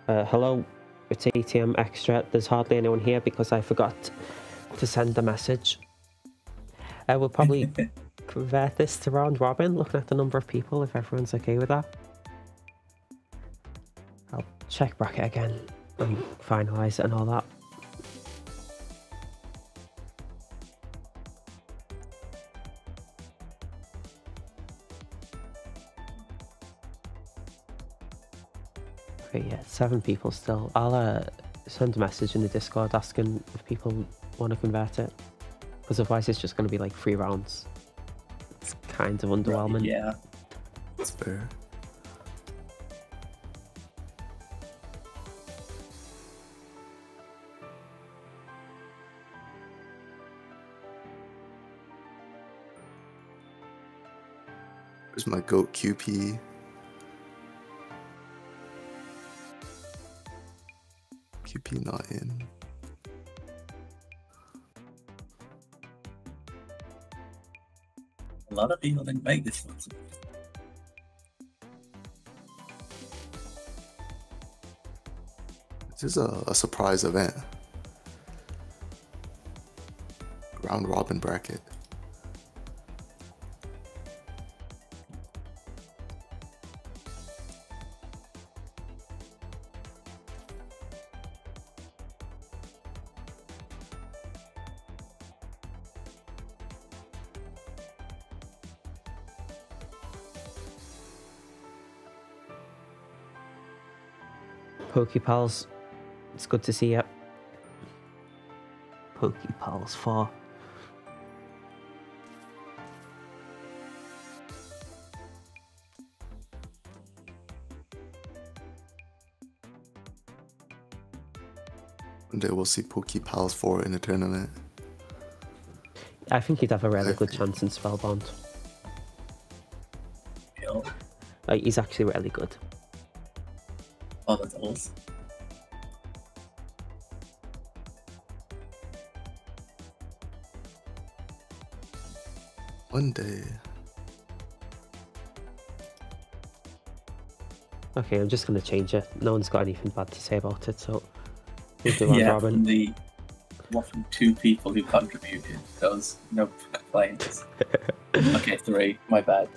Hello, it's ATM Extra. There's hardly anyone here because I forgot to send a message. We'll probably convert this to round robin, looking at the number of people, if everyone's okay with that. I'll check bracket again and finalise it and all that. Okay, yeah, 7 people still. I'll send a message in the Discord asking if people want to convert it, because otherwise it's just going to be like 3 rounds. It's kind of underwhelming. Right, yeah, That's fair. Where's my goat QP? QP not in. a lot of people didn't make this one. This is a surprise event. Round robin bracket. Pokepals, it's good to see you. Pokepals 4. One day we'll see Pokepals 4 in a tournament. I think he'd have a really good chance in Spellbound. You know, Like, he's actually really good. all the tools. One day. Okay, I'm just going to change it. No one's got anything bad to say about it, so we'll do round Yeah, robin. from the whopping 2 people who contributed, there was no complaints. Okay, 3, my bad.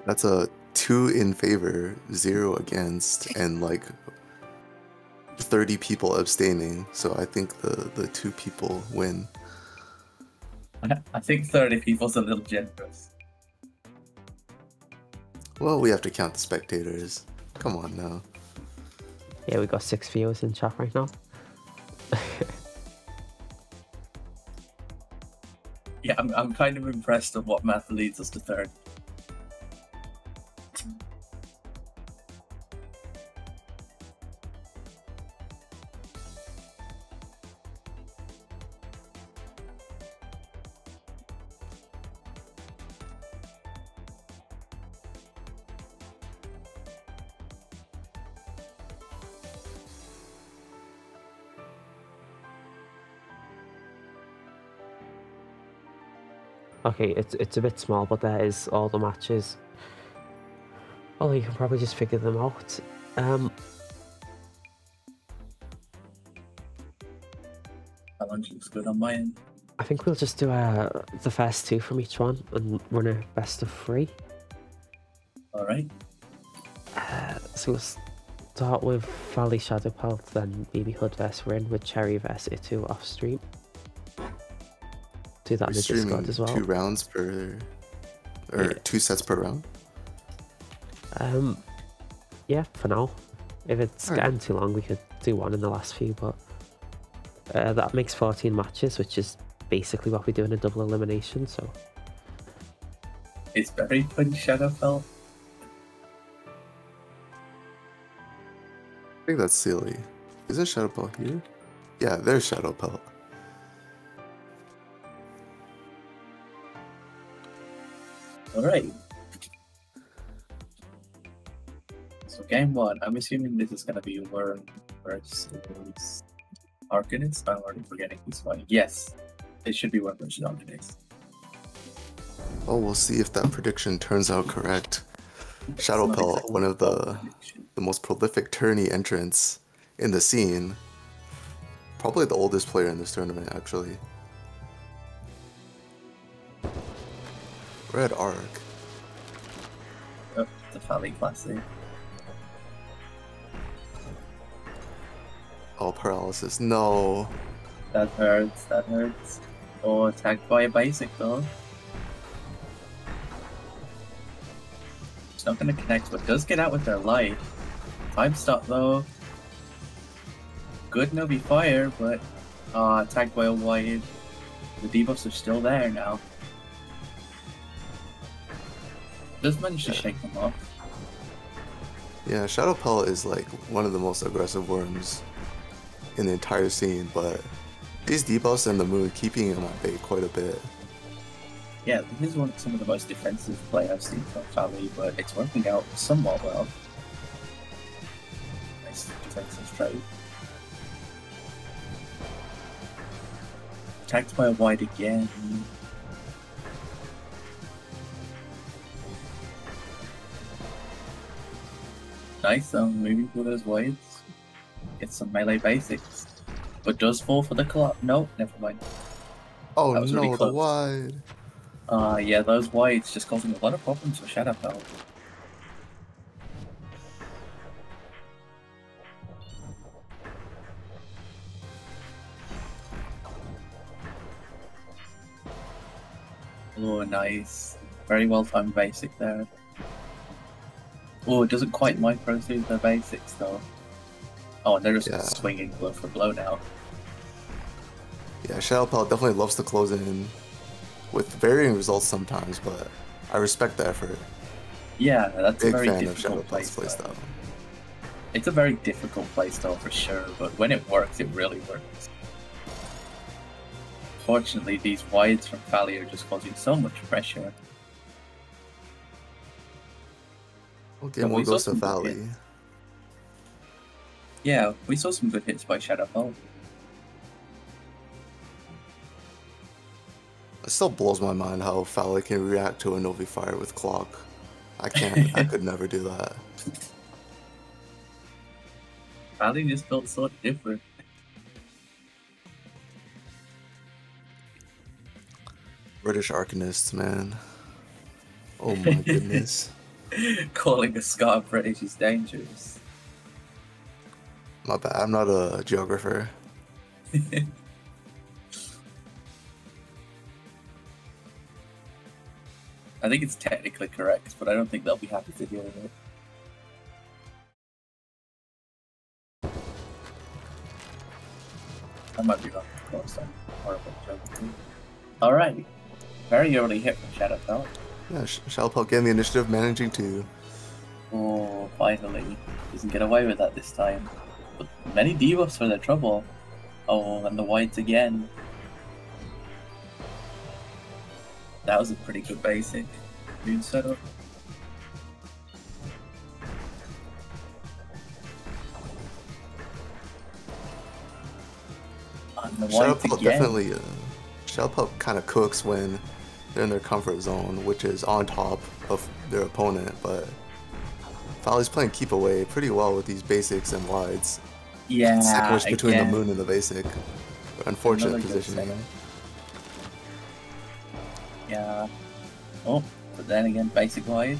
That's a 2 in favor, 0 against, and like 30 people abstaining. So I think the 2 people win. I think 30 people's a little generous. Well, we have to count the spectators. Come on now. Yeah, we got 6 viewers in chat right now. Yeah, I'm kind of impressed of what math leads us to 3rd. Okay, it's a bit small, but there is all the matches. Well, you can probably just figure them out. Challenge looks good on my end. I think we'll just do the first 2 from each one and run a best of 3. Alright. So we'll start with Valley Shadow Pelt, then BB Hood vs Rin with Cherry vs Itu off stream. Do that in We're the Discord streaming as well. 2 rounds per, or Yeah. 2 sets per round. Yeah, for now. If it's Alright. getting too long, we could do one in the last few, but that makes 14 matches, which is basically what we do in a double elimination, so... Is Berry playing Shadowfell? I think that's silly. Isn't Shadow Pelt here? Yeah, there's Shadow Pelt. Alright. So game 1, I'm assuming this is gonna be Wern versus Arcanist. I'm already forgetting this one. Yes, it should be Wern versus Arcanist. Oh, we'll see if that prediction turns out correct. Shadow not Pelt, exactly one of a the most prolific tourney entrants in the scene. Probably the oldest player in this tournament, actually. Red Arc. Oh, the Valley Classic. Oh, paralysis. No. That hurts, that hurts. Oh, attacked by a basic though. It's not going to connect, but does get out with their life. Time stop though. Good Nobi fire, but attacked by a wide. The debuffs are still there now. Does manage to shake them off. Yeah, Shadow Pelt is like one of the most aggressive worms in the entire scene, but these debuffs and the mood keeping him at bay quite a bit. Yeah, this is some of the most defensive play I've seen from Valley, but it's working out somewhat well. Nice defensive trade. Attacked by a wide again. Nice, moving through those wides. Get some melee basics. But does fall for the clock. No, never mind. Oh That was no, really the close. wide. Yeah, those wides just causing a lot of problems for Shadow Pelt. Oh, nice. Very well timed basic there. Oh, it doesn't quite micro through the basics though. Oh, they're just swinging blow for blow now. Yeah, Shadow Pelt definitely loves to close in with varying results sometimes, but I respect the effort. Yeah, that's Big a very fan difficult of Shadow Pelt's playstyle. It's a very difficult playstyle for sure, but when it works, it really works. Fortunately, these wides from Valley are just causing so much pressure. Well, game one goes to Valley. Yeah, we saw some good hits by Shadow Pelt. It still blows my mind how Valley can react to a Novi Fire with Clock. I can't. I could never do that. Valley just felt so different. British Arcanists, man. Oh my goodness. Calling a Scar British is dangerous. My bad, I'm not a geographer. I think it's technically correct, but I don't think they'll be happy to hear it. I might be wrong, of course. I'm horrible geography. Alright. Very early hit from Shadow Pelt. Yeah, Shadow Pelt getting the initiative, managing to. Oh, finally. Doesn't get away with that this time. But many debuffs for their trouble. Oh, and the whites again. That was a pretty good basic moon setup. And the Shadow whites Pelt again. definitely. Shadow Pelt kind of cooks when they're in their comfort zone, which is on top of their opponent, but Valley's playing keep away pretty well with these basics and wides. Yeah, sandwiched between again. the moon and the basic. Unfortunate Another good positioning. setup. Yeah. Oh, but then again, basic wide.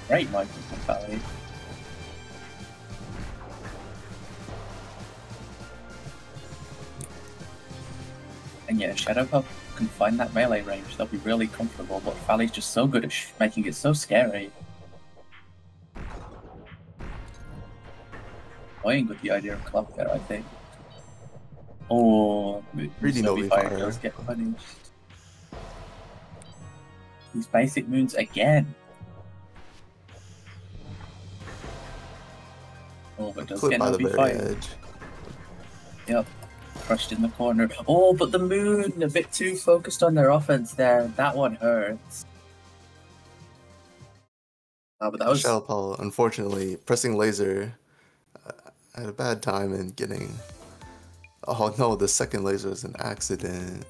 Great micro from Valley. And yeah, Shadow Pelt can find that melee range, they'll be really comfortable, but Valley's just so good at making it so scary. Toying with the idea of clock there, I think. Oh, Really Novi Fire. Fire does get punished. These basic moons again. Oh, but does Clip get by the Novi very Fire. edge. Yep. Crushed in the corner. Oh, but the moon a bit too focused on their offense there. That one hurts. Oh, but that was Shadow Pelt, unfortunately, pressing laser at a bad time and getting. Oh no, the second laser is an accident.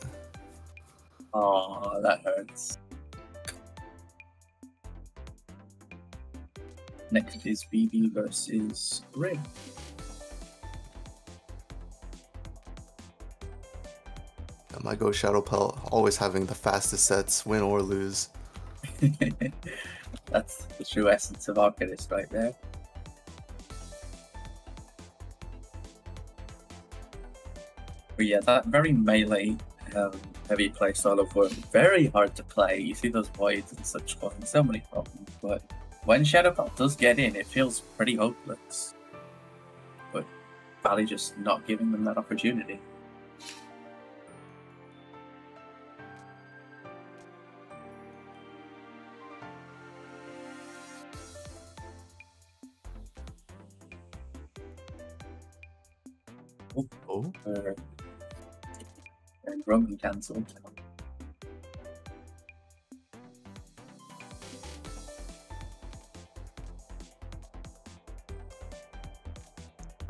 Oh, that hurts. Next is BB versus Ring. I might go Shadow Pelt, always having the fastest sets, win or lose. That's the true essence of Arcanist right there. But yeah, that very melee heavy play style of work, very hard to play. You see those voids and such causing so many problems, but when Shadow Pelt does get in, it feels pretty hopeless. But Valley just not giving them that opportunity. Oh, And Roman cancelled.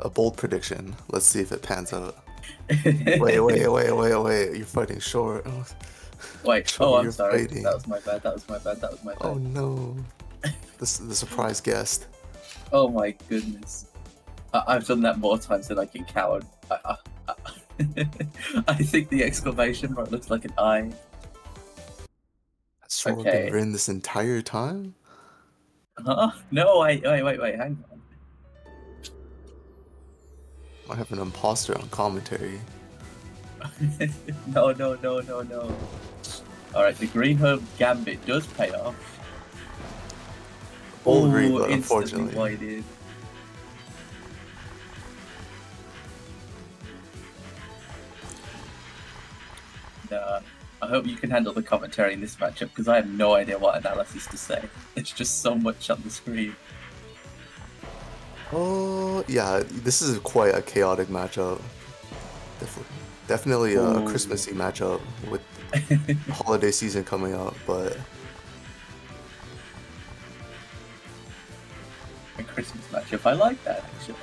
a bold prediction. Let's see if it pans out. Wait. You're fighting short. Wait, Short, oh, I'm you're sorry. fighting. That was my bad. Oh no. The surprise guest. Oh my goodness. I've done that more times than I can count. I think the exclamation mark looks like an eye. Has Short Okay. been Rin this entire time? Huh? No, wait, hang on. I have an imposter on commentary. No. Alright, the Green Hood Gambit does pay off. Bold read, Ooh, but instantly unfortunately. whited. Nah, I hope you can handle the commentary in this matchup because I have no idea what analysis to say. It's just so much on the screen. Oh, yeah, this is quite a chaotic matchup. Definitely a Ooh. Christmassy matchup with holiday season coming up, but A Christmas matchup. I like that actually.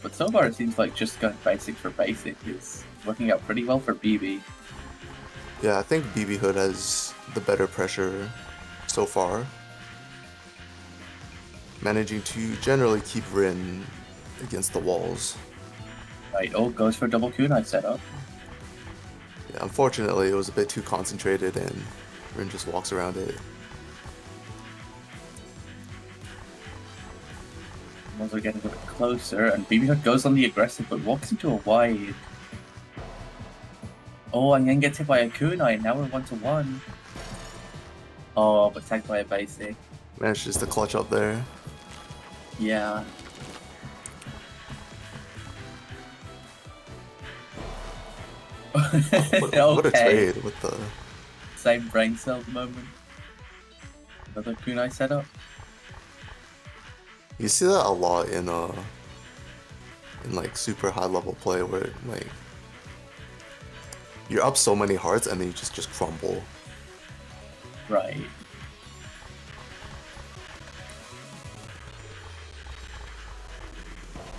But so far it seems like just going basic for basic is working out pretty well for BB. yeah, I think BB Hood has the better pressure so far. Managing to generally keep Rin against the walls. Right, oh, goes for double kunai setup. Yeah, unfortunately, it was a bit too concentrated and Rin just walks around it. As we're getting a bit closer, and BB Hood goes on the aggressive but walks into a wide. Oh, and then gets hit by a kunai, and now we're 1-1. Oh, but tagged by a basic. Manages to clutch up there. Yeah. What a Okay. trade with the... Same brain cells moment. Another kunai setup. You see that a lot in like super high level play where like you're up so many hearts and then you just crumble. Right.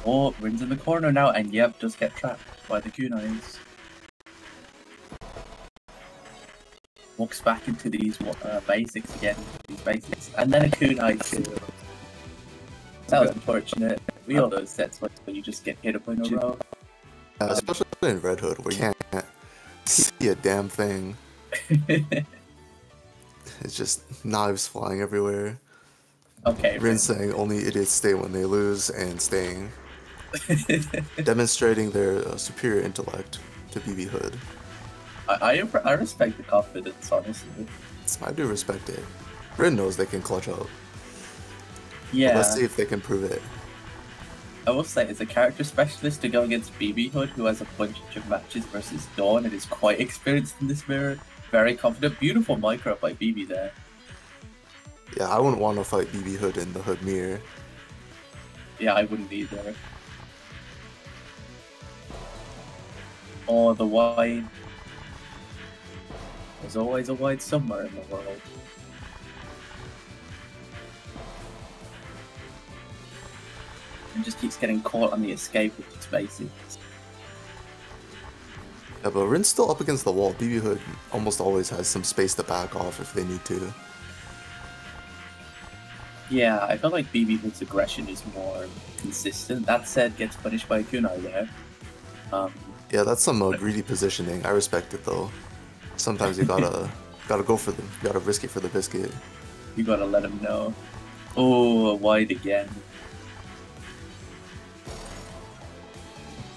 Oh, Rin's in the corner now, and yep, does get trapped by the kunais. Walks back into these basics again, and then a kunai too. That was unfortunate. We all those sets when you just get hit up in a row. Especially in Red Hood where you can't see a damn thing. It's just knives flying everywhere. Okay. Rin saying only idiots stay when they lose and staying. Demonstrating their superior intellect to BB Hood. I respect the confidence, honestly. I do respect it. Rin knows they can clutch up. Yeah. But let's see if they can prove it. I will say, as a character specialist to go against BB Hood, who has a bunch of matches versus Dawn and is quite experienced in this mirror, very confident, beautiful micro by BB there. Yeah, I wouldn't want to fight BB Hood in the Hood mirror. Yeah, I wouldn't either. Oh, the wide. There's always a wide somewhere in the world. And just keeps getting caught on the escape with its basics. Yeah, but Rin's still up against the wall. BB Hood almost always has some space to back off if they need to. Yeah, I feel like BB Hood's aggression is more consistent. That said, gets punished by a kunai there. Yeah, that's some greedy positioning. I respect it though. Sometimes you gotta go for them. You gotta risk it for the biscuit. You gotta let him know. Oh, wide again.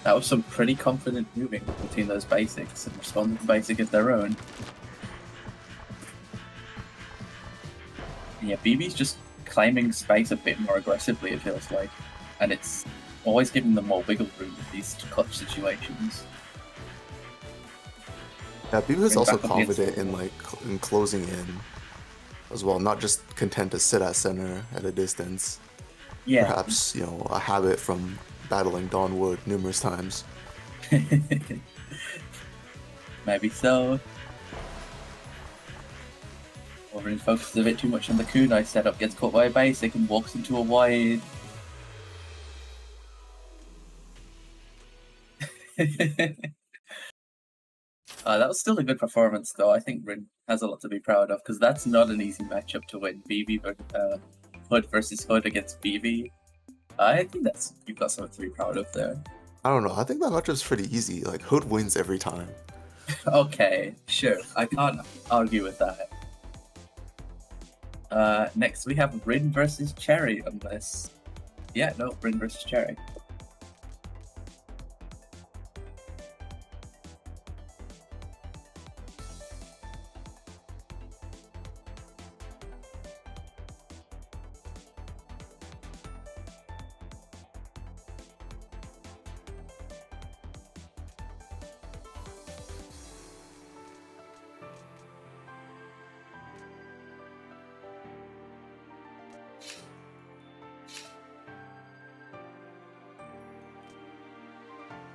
That was some pretty confident moving between those basics and responding to basic as their own. And yeah, BB's just claiming space a bit more aggressively, it feels like. And it's always giving them more wiggle room in these clutch situations. Yeah, BB is also confident in closing in as well, not just content to sit at center at a distance. Yeah. Perhaps, you know, a habit from battling Don Wood numerous times. Maybe so. Wolverine focuses a bit too much on the kunai setup, gets caught by a basic and walks into a wide. That was still a good performance, though. I think Rin has a lot to be proud of, because that's not an easy matchup to win. Hood versus Hood against BB. I think you've got something to be proud of there. I don't know. I think that matchup's pretty easy. Like, Hood wins every time. Okay, sure. I can't argue with that. Next we have Rin versus Cherry on this. Yeah, no, Rin versus Cherry.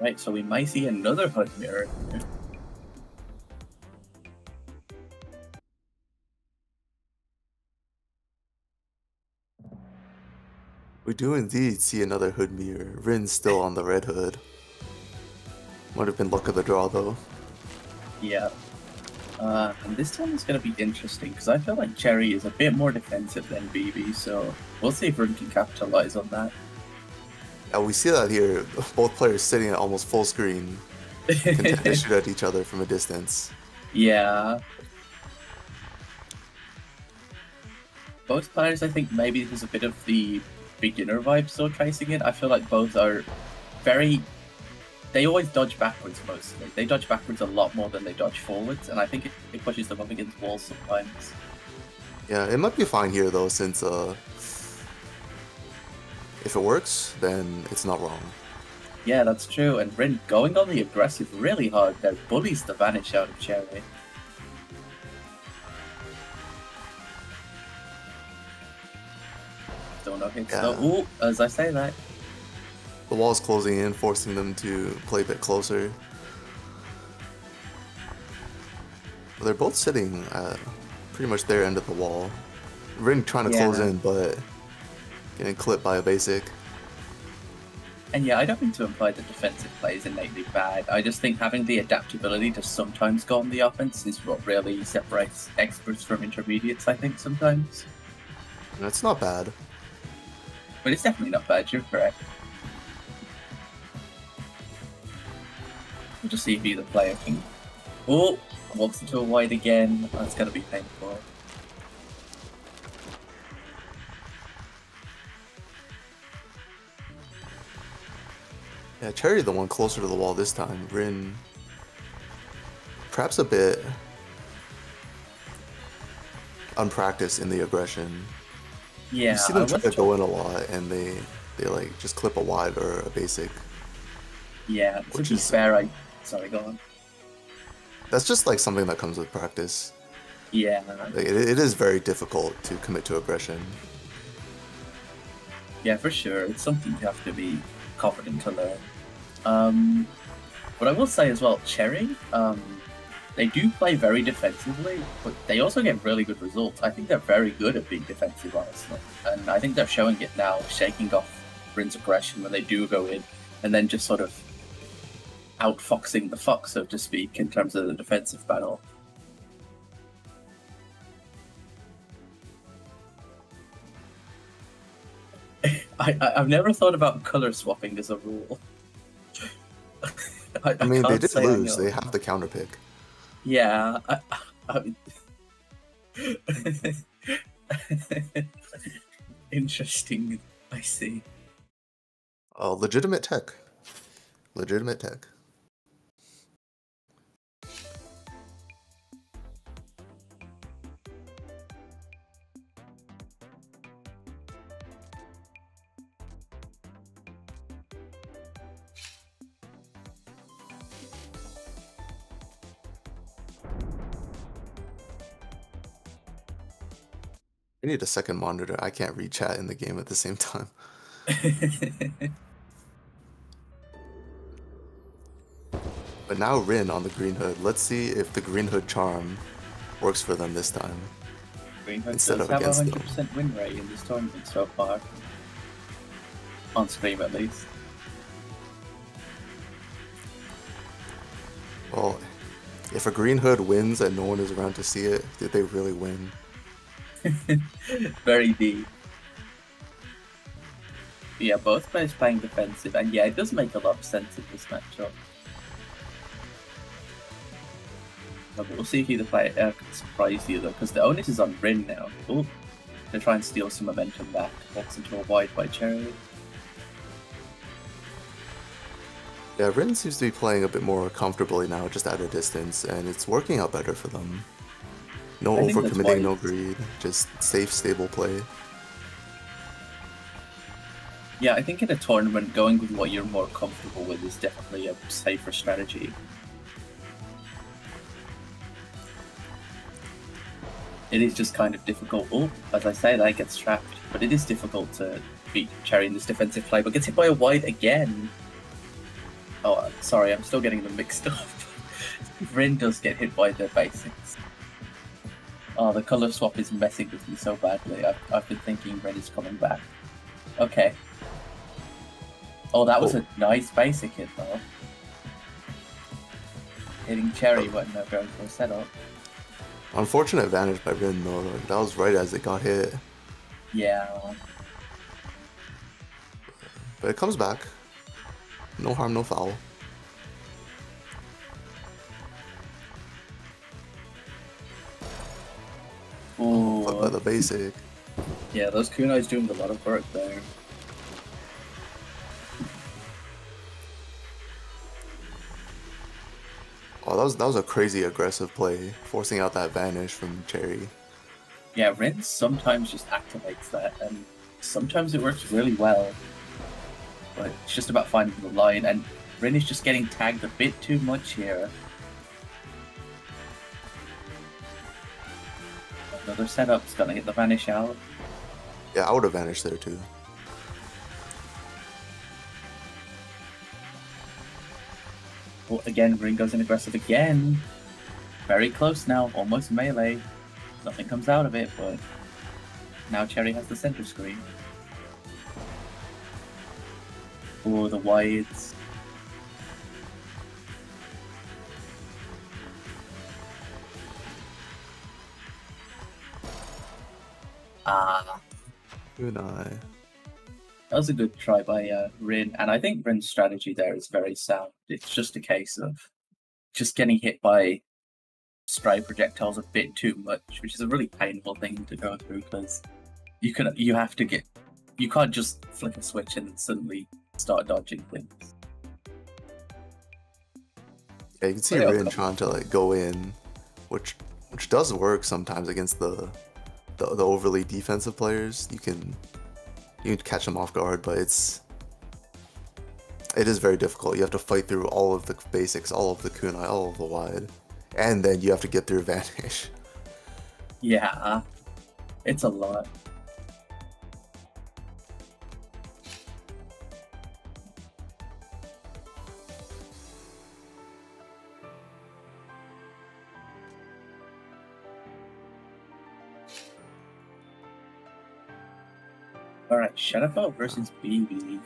Right, so we might see another Hood mirror here. We do indeed see another Hood mirror. Rin's still on the red Hood. Might have been luck of the draw though. Yeah. And this one is going to be interesting, because I feel like Cherry is a bit more defensive than BB, so we'll see if Rin can capitalize on that. Yeah, we see that here. Both players sitting at almost full screen, content to shoot at each other from a distance. Yeah. Both players, I think, maybe there's a bit of the beginner vibe still tracing it. I feel like both are very... They always dodge backwards, mostly. They dodge backwards a lot more than they dodge forwards, and I think it pushes them up against walls sometimes. Yeah, it might be fine here, though, since if it works, then it's not wrong. Yeah, that's true, and Rin going on the aggressive really hard there bullies the vanish out of Cherry. Don't know hits though. Ooh, as I say that. The wall's closing in, forcing them to play a bit closer. But they're both sitting at pretty much their end of the wall. Rin trying to close in, but getting clipped by a basic. And yeah, I don't mean to imply that defensive play is innately bad. I just think having the adaptability to sometimes go on the offense is what really separates experts from intermediates, I think, sometimes. That's not bad. But it's definitely not bad, you're correct. We'll just see if either player can... Oh! Walks into a wide again. That's going to be painful. Yeah, Cherry the one closer to the wall this time. Rin, perhaps a bit unpracticed in the aggression. Yeah, you see them try to go in a lot, and they like just clip a wide or a basic. Yeah, to be fair, sorry, go on. That's just like something that comes with practice. Yeah. Like, it is very difficult to commit to aggression. Yeah, for sure. It's something you have to be confident to learn. But I will say as well, Cherry, they do play very defensively, but they also get really good results. I think they're very good at being defensive, honestly. And I think they're showing it now, shaking off Rin's aggression when they do go in, and then just sort of outfoxing the fox, so to speak, in terms of the defensive battle. I've never thought about color swapping as a rule. I mean, they can't did say I lose. know. They have the counter pick. Yeah. Interesting. I see. Legitimate tech. Legitimate tech. I need a second monitor. I can't read chat in the game at the same time. But now Rin on the Green Hood. Let's see if the Green Hood charm works for them this time. Green Hood Instead does of have a against them. 100% win rate in this tournament so far. On stream, at least. Well, if a Green Hood wins and no one is around to see it, did they really win? Very deep. Yeah, both players playing defensive, and yeah, it does make a lot of sense in this matchup. But we'll see if either player can surprise you, though, because the onus is on Rin now. Oh, they're trying to steal some momentum back. Walks into a wide by Cherry. Yeah, Rin seems to be playing a bit more comfortably now, just at a distance, and it's working out better for them. No I think that's why overcommitting, no it's- greed, just safe, stable play. Yeah, I think in a tournament, going with what you're more comfortable with is definitely a safer strategy. It is just kind of difficult. Oh, as I say, that gets trapped. But it is difficult to beat Cherry in this defensive play, but gets hit by a wide again. Oh, sorry, I'm still getting them mixed up. Rin does get hit by the basics. Oh, the color swap is messing with me so badly. I've been thinking Rin is coming back. Okay. Oh, that was a nice basic hit, though. Hitting Cherry when they're going for a setup. Unfortunate advantage by Rin though, like, that was right as it got hit. Yeah. But it comes back. No harm, no foul. Fuck by Ooh. the basic. Yeah, those kunais doing a lot of work there. Oh, that was a crazy aggressive play, forcing out that vanish from Cherry. Yeah, Rin sometimes just activates that, and sometimes it works really well. But it's just about finding the line, and Rin is just getting tagged a bit too much here. Another setup's gonna get the vanish out. Yeah, I would have vanished there too. Well, again, Rin goes in aggressive again. Very close now, almost melee. Nothing comes out of it, but now Cherry has the center screen. Oh, the wides. Ah. Good eye. That was a good try by Rin, and I think Rin's strategy there is very sound. It's just a case of just getting hit by spray projectiles a bit too much, which is a really painful thing to go through because you can't just flick a switch and suddenly start dodging things. Yeah, you can see Rin trying to like go in, which does work sometimes against the overly defensive players. You can catch them off guard, but it is very difficult. You have to fight through all of the basics, all of the kunai, all of the wide, and then you have to get through vanish. Yeah, it's a lot. Alright, Shadowfall versus BB.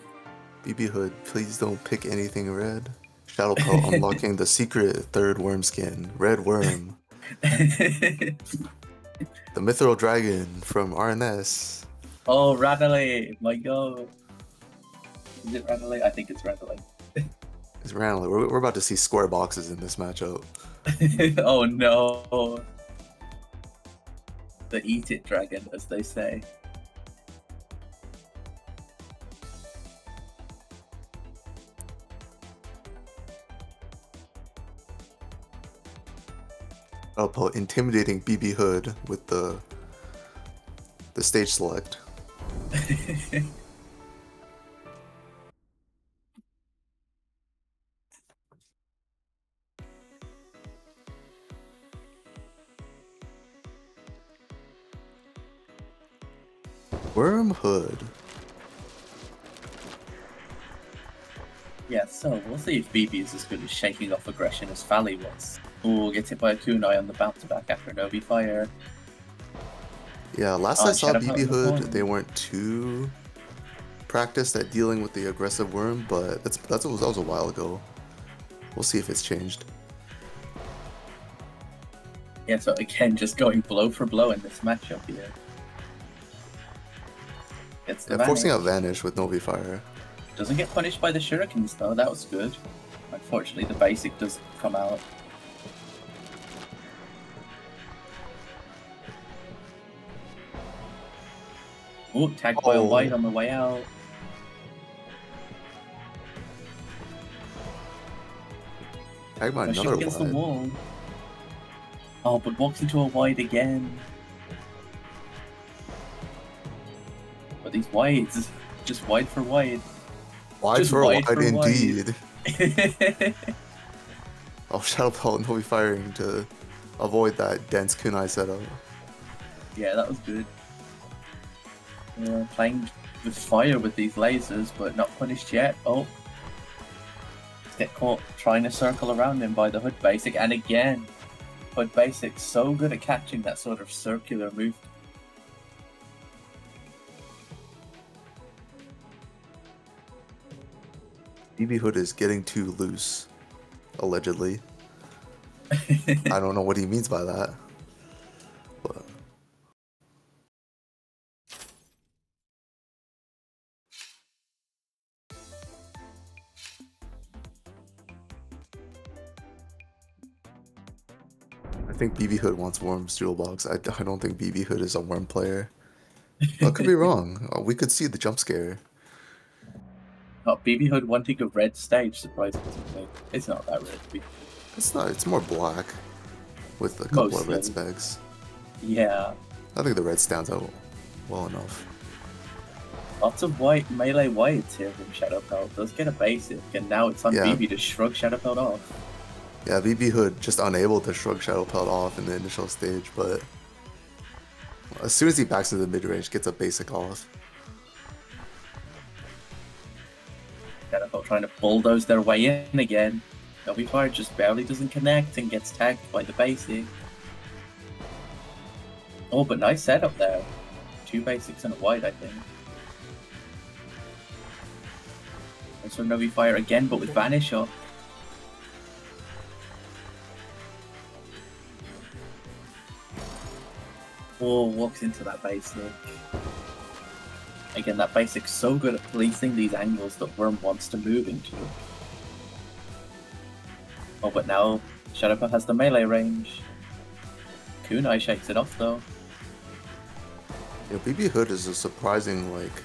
BB Hood, please don't pick anything red. Shadow Pelt unlocking the secret third worm skin, Red Worm. The Mithril Dragon from RNS. Oh, Ranelagh! My god. Is it Ranelagh? I think it's Ranelagh. It's Ranelagh. We're about to see square boxes in this matchup. Oh no. The eat it dragon, as they say. Shadow Pelt intimidating BB Hood with the stage select. Worm Hood. Yeah, so we'll see if BB is as good at shaking off aggression as Fally was. Ooh, gets hit by a kunai on the bounce back after Novi fire. Yeah, last I saw Shadow BB Pelt Hood, won. they weren't too practiced at dealing with the aggressive worm, but that was a while ago. We'll see if it's changed. Yeah, so again, just going blow for blow in this matchup here. Gets the Yeah, forcing out vanish. Vanish with Novi Fire. Doesn't get punished by the shurikens though, that was good. Unfortunately, the basic does come out. Ooh, tagged by a Oh. white on the way out. Tag by Pushing another against the wide. wall. Oh, but walks into a wide again. But these wides, just wide for wide. Wide Just for wide wide for wide. indeed. Oh, Shadow Pelt Novi firing to avoid that dense kunai setup. Yeah, that was good. Playing with fire with these lasers, but not punished yet. Oh. Get caught trying to circle around him by the Hood Basic, and again, Hood Basic so good at catching that sort of circular move. BB Hood is getting too loose, allegedly. I don't know what he means by that. But I think BB Hood wants Worm's Jewel Box. I don't think BB Hood is a Worm player. I could be wrong. We could see the jump scare. Oh, BB Hood wanting a red stage, surprisingly. It's not that red. It's not. It's more black with a couple of red Mostly. specs. Yeah. I think the red stands out well enough. Lots of white melee whites here from Shadow Pelt. Does get a basic, and now it's on Yeah. BB to shrug Shadow Pelt off. Yeah, BB Hood just unable to shrug Shadow Pelt off in the initial stage, but as soon as he backs to the mid range, gets a basic off. Shadow Pelt trying to bulldoze their way in again. Novi Fire just barely doesn't connect and gets tagged by the basic. Oh, but nice setup there. 2 basics and a white, I think. And so Novi Fire again, but with Vanish up. Oh, walks into that basic. Again, that basic's so good at policing these angles that Worm wants to move into. Oh, but now Shadow Pelt has the melee range. Kunai shakes it off though. Yeah, BB Hood is a surprising, like,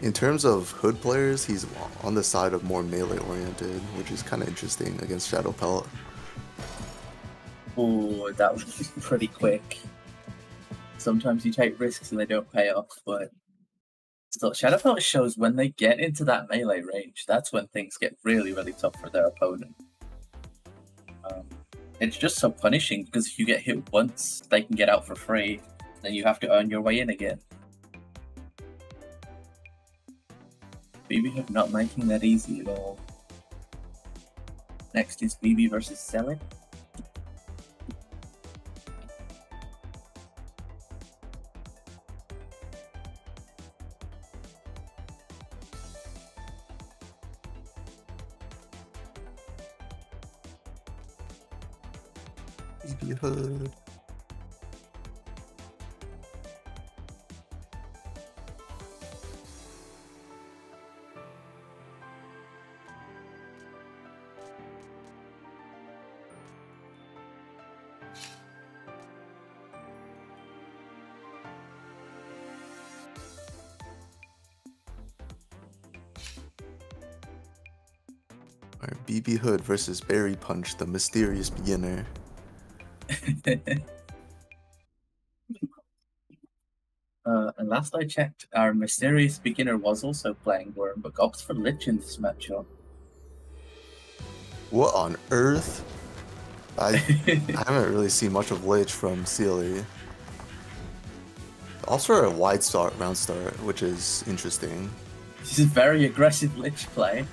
in terms of Hood players, he's on the side of more melee oriented, which is kind of interesting against Shadow Pelt. Oh, that was pretty quick. Sometimes you take risks and they don't pay off, but still, Shadow Pelt shows when they get into that melee range, that's when things get really, really tough for their opponent. It's just so punishing because if you get hit once, they can get out for free, then you have to earn your way in again. BB Hood not making that easy at all. Next is BB versus Selic. BB Hood. Alright, BB Hood versus Berry Punch, the mysterious beginner. And last I checked, our mysterious beginner was also playing Worm, but opts for Lich in this matchup. What on earth? I haven't really seen much of Lich from Sealy. Also a wide start, round start, which is interesting. This is very aggressive Lich play.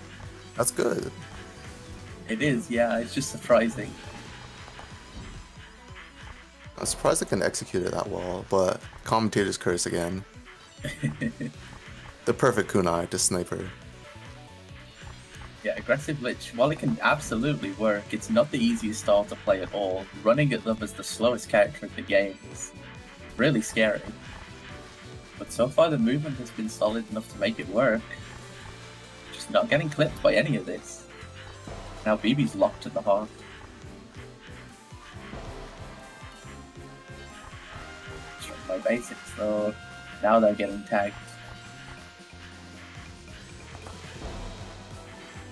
That's good. It is, yeah, it's just surprising. I'm surprised I can execute it that well, but commentator's curse again. The perfect kunai to sniper. Yeah, aggressive Lich, while it can absolutely work, it's not the easiest style to play at all. Running it up as the slowest character in the game is really scary. But so far the movement has been solid enough to make it work. Just not getting clipped by any of this. Now BB's locked in the heart. Struck by basics though. Now they're getting tagged.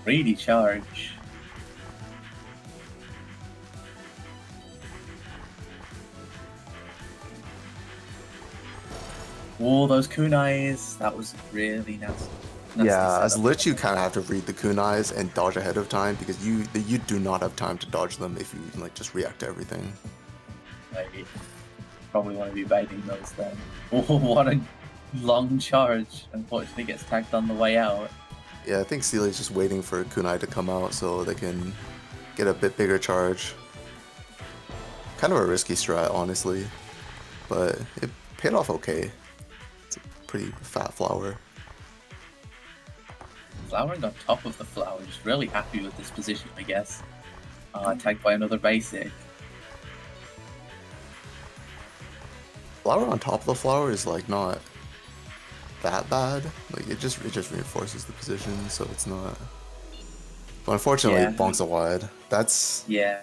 Greedy charge. Oh, those kunais. That was really nasty. Yeah, as Lich, you kind of have to read the kunais and dodge ahead of time because you do not have time to dodge them if you like just react to everything. Maybe. Probably want to be baiting those then. Oh, what a long charge. Unfortunately gets tagged on the way out. Yeah, I think Sealy's just waiting for kunai to come out so they can get a bit bigger charge. Kind of a risky strat, honestly, but it paid off okay. It's a pretty fat flower. Flowering on top of the flower, just really happy with this position, I guess. Tagged by another basic. Flower on top of the flower is like not that bad. Like it just reinforces the position, so it's not. But unfortunately, Yeah. it bonks a wide. That's Yeah.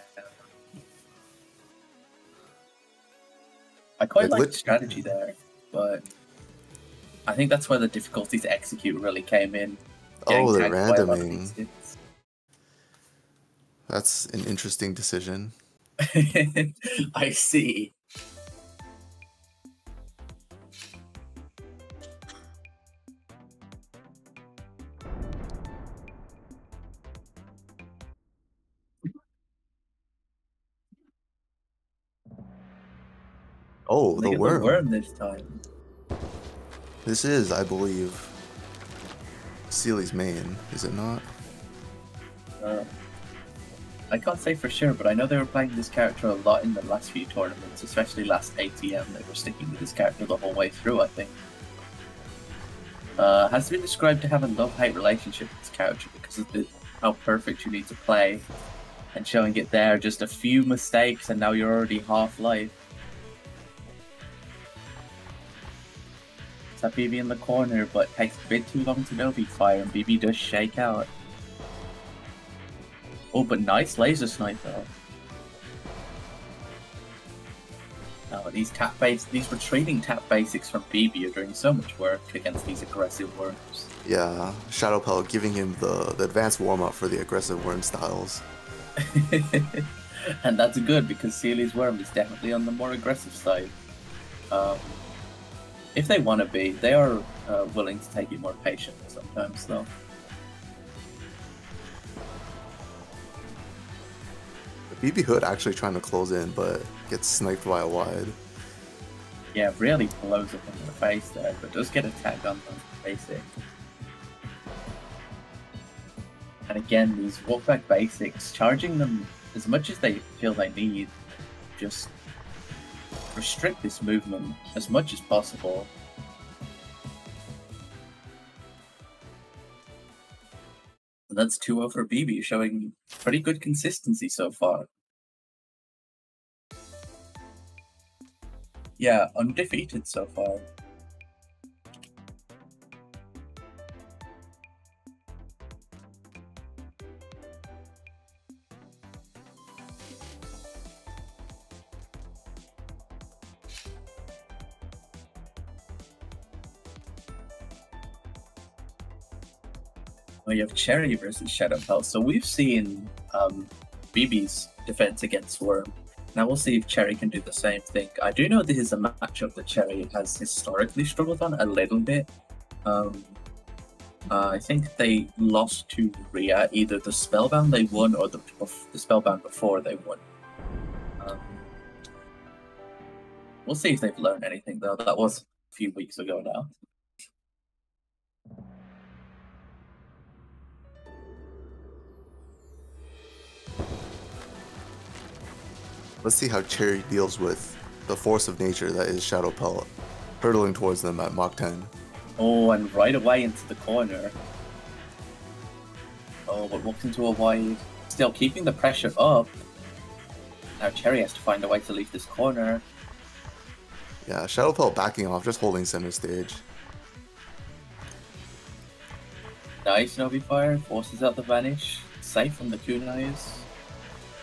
I quite Like, like the strategy there, but I think that's where the difficulty to execute really came in. oh, the Tagged by a lot of randoming. basics. That's an interesting decision. I see. Oh, Look the at worm. the worm this time. This is, I believe, Sealy's main, is it not? I can't say for sure, but I know they were playing this character a lot in the last few tournaments, especially last ATM. They were sticking with this character the whole way through, I think. Has been described to have a love-hate relationship with this character because of how perfect you need to play, and showing it there, just a few mistakes and now you're already half-life. It's that BB in the corner, but it takes a bit too long to Novi fire, and BB does shake out. Oh, but nice laser snipe though. Now these retreating tap basics from BB are doing so much work against these aggressive worms. Yeah, Shadowpelt giving him the advanced warm-up for the aggressive worm styles. And that's good because Sealy's worm is definitely on the more aggressive side. If they want to be, they are willing to take it more patiently sometimes though. BB Hood actually trying to close in, but gets sniped by a wide. Yeah, really blows up in the face there, but does get a tag on the basic. And again, these walkback basics, charging them as much as they feel they need, just restrict this movement as much as possible. And that's 2-0 for BB, showing pretty good consistency so far. Yeah, undefeated so far. Well, you have Cherry versus Shadowpelt. So we've seen BB's defense against Worm. Now we'll see if Cherry can do the same thing. I do know this is a matchup that Cherry has historically struggled on a little bit. I think they lost to Rhea, either the Spellbound they won or the Spellbound before they won. We'll see if they've learned anything, though. That was a few weeks ago now. Let's see how Cherry deals with the force of nature that is Shadowpelt, hurtling towards them at Mach 10. Oh, and right away into the corner. Oh, but walks into a wide. Still keeping the pressure up. Now Cherry has to find a way to leave this corner. Yeah, Shadowpelt backing off, just holding center stage. Nice Novi Fire, forces out the vanish. Safe from the kunais.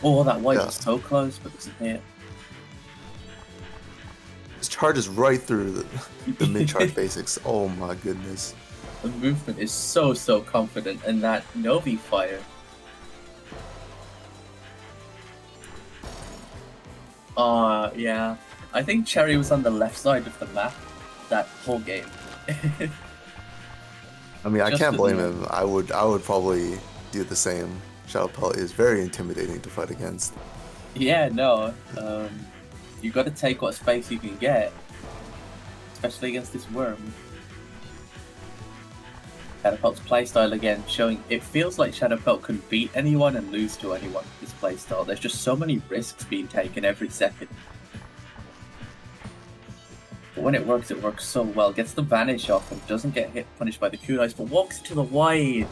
Oh, that wide was so close, but doesn't hit. This charges right through the mid-charge basics. Oh my goodness. The movement is so confident, and that Novi Fire. Yeah. I think Cherry was on the left side of the map that whole game. I mean, I can't blame him. I would probably do the same. Shadowpelt is very intimidating to fight against. Yeah, no. You got to take what space you can get, especially against this Worm. Shadowpelt's playstyle again, showing it feels like Shadowpelt can beat anyone and lose to anyone with this playstyle. There's just so many risks being taken every second. But when it works so well. Gets the vanish off and doesn't get punished by the kunais, but walks to the wide.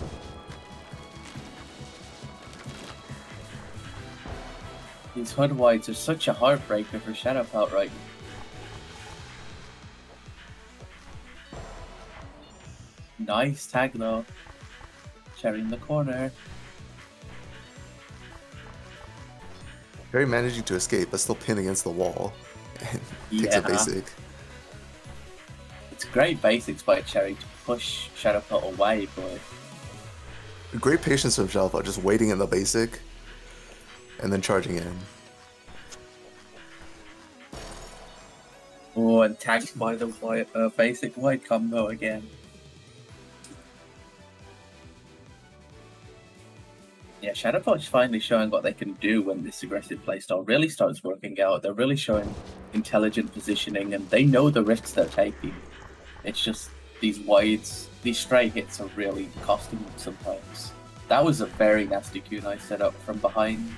These hood wides are such a heartbreaker for Shadowpelt right now. Nice tag though. Cherry in the corner. Cherry managing to escape, but still pinned against the wall. And takes a basic. It's great basics by Cherry to push Shadowpelt away, but... Great patience from Shadowpelt, just waiting in the basic. And then charging in. Oh, and tagged by the basic white combo again. Yeah, Shadowpelt's finally showing what they can do when this aggressive playstyle really starts working out. They're really showing intelligent positioning, and they know the risks they're taking. It's just these wides, these stray hits are really costing them sometimes. That was a very nasty kunai setup from behind.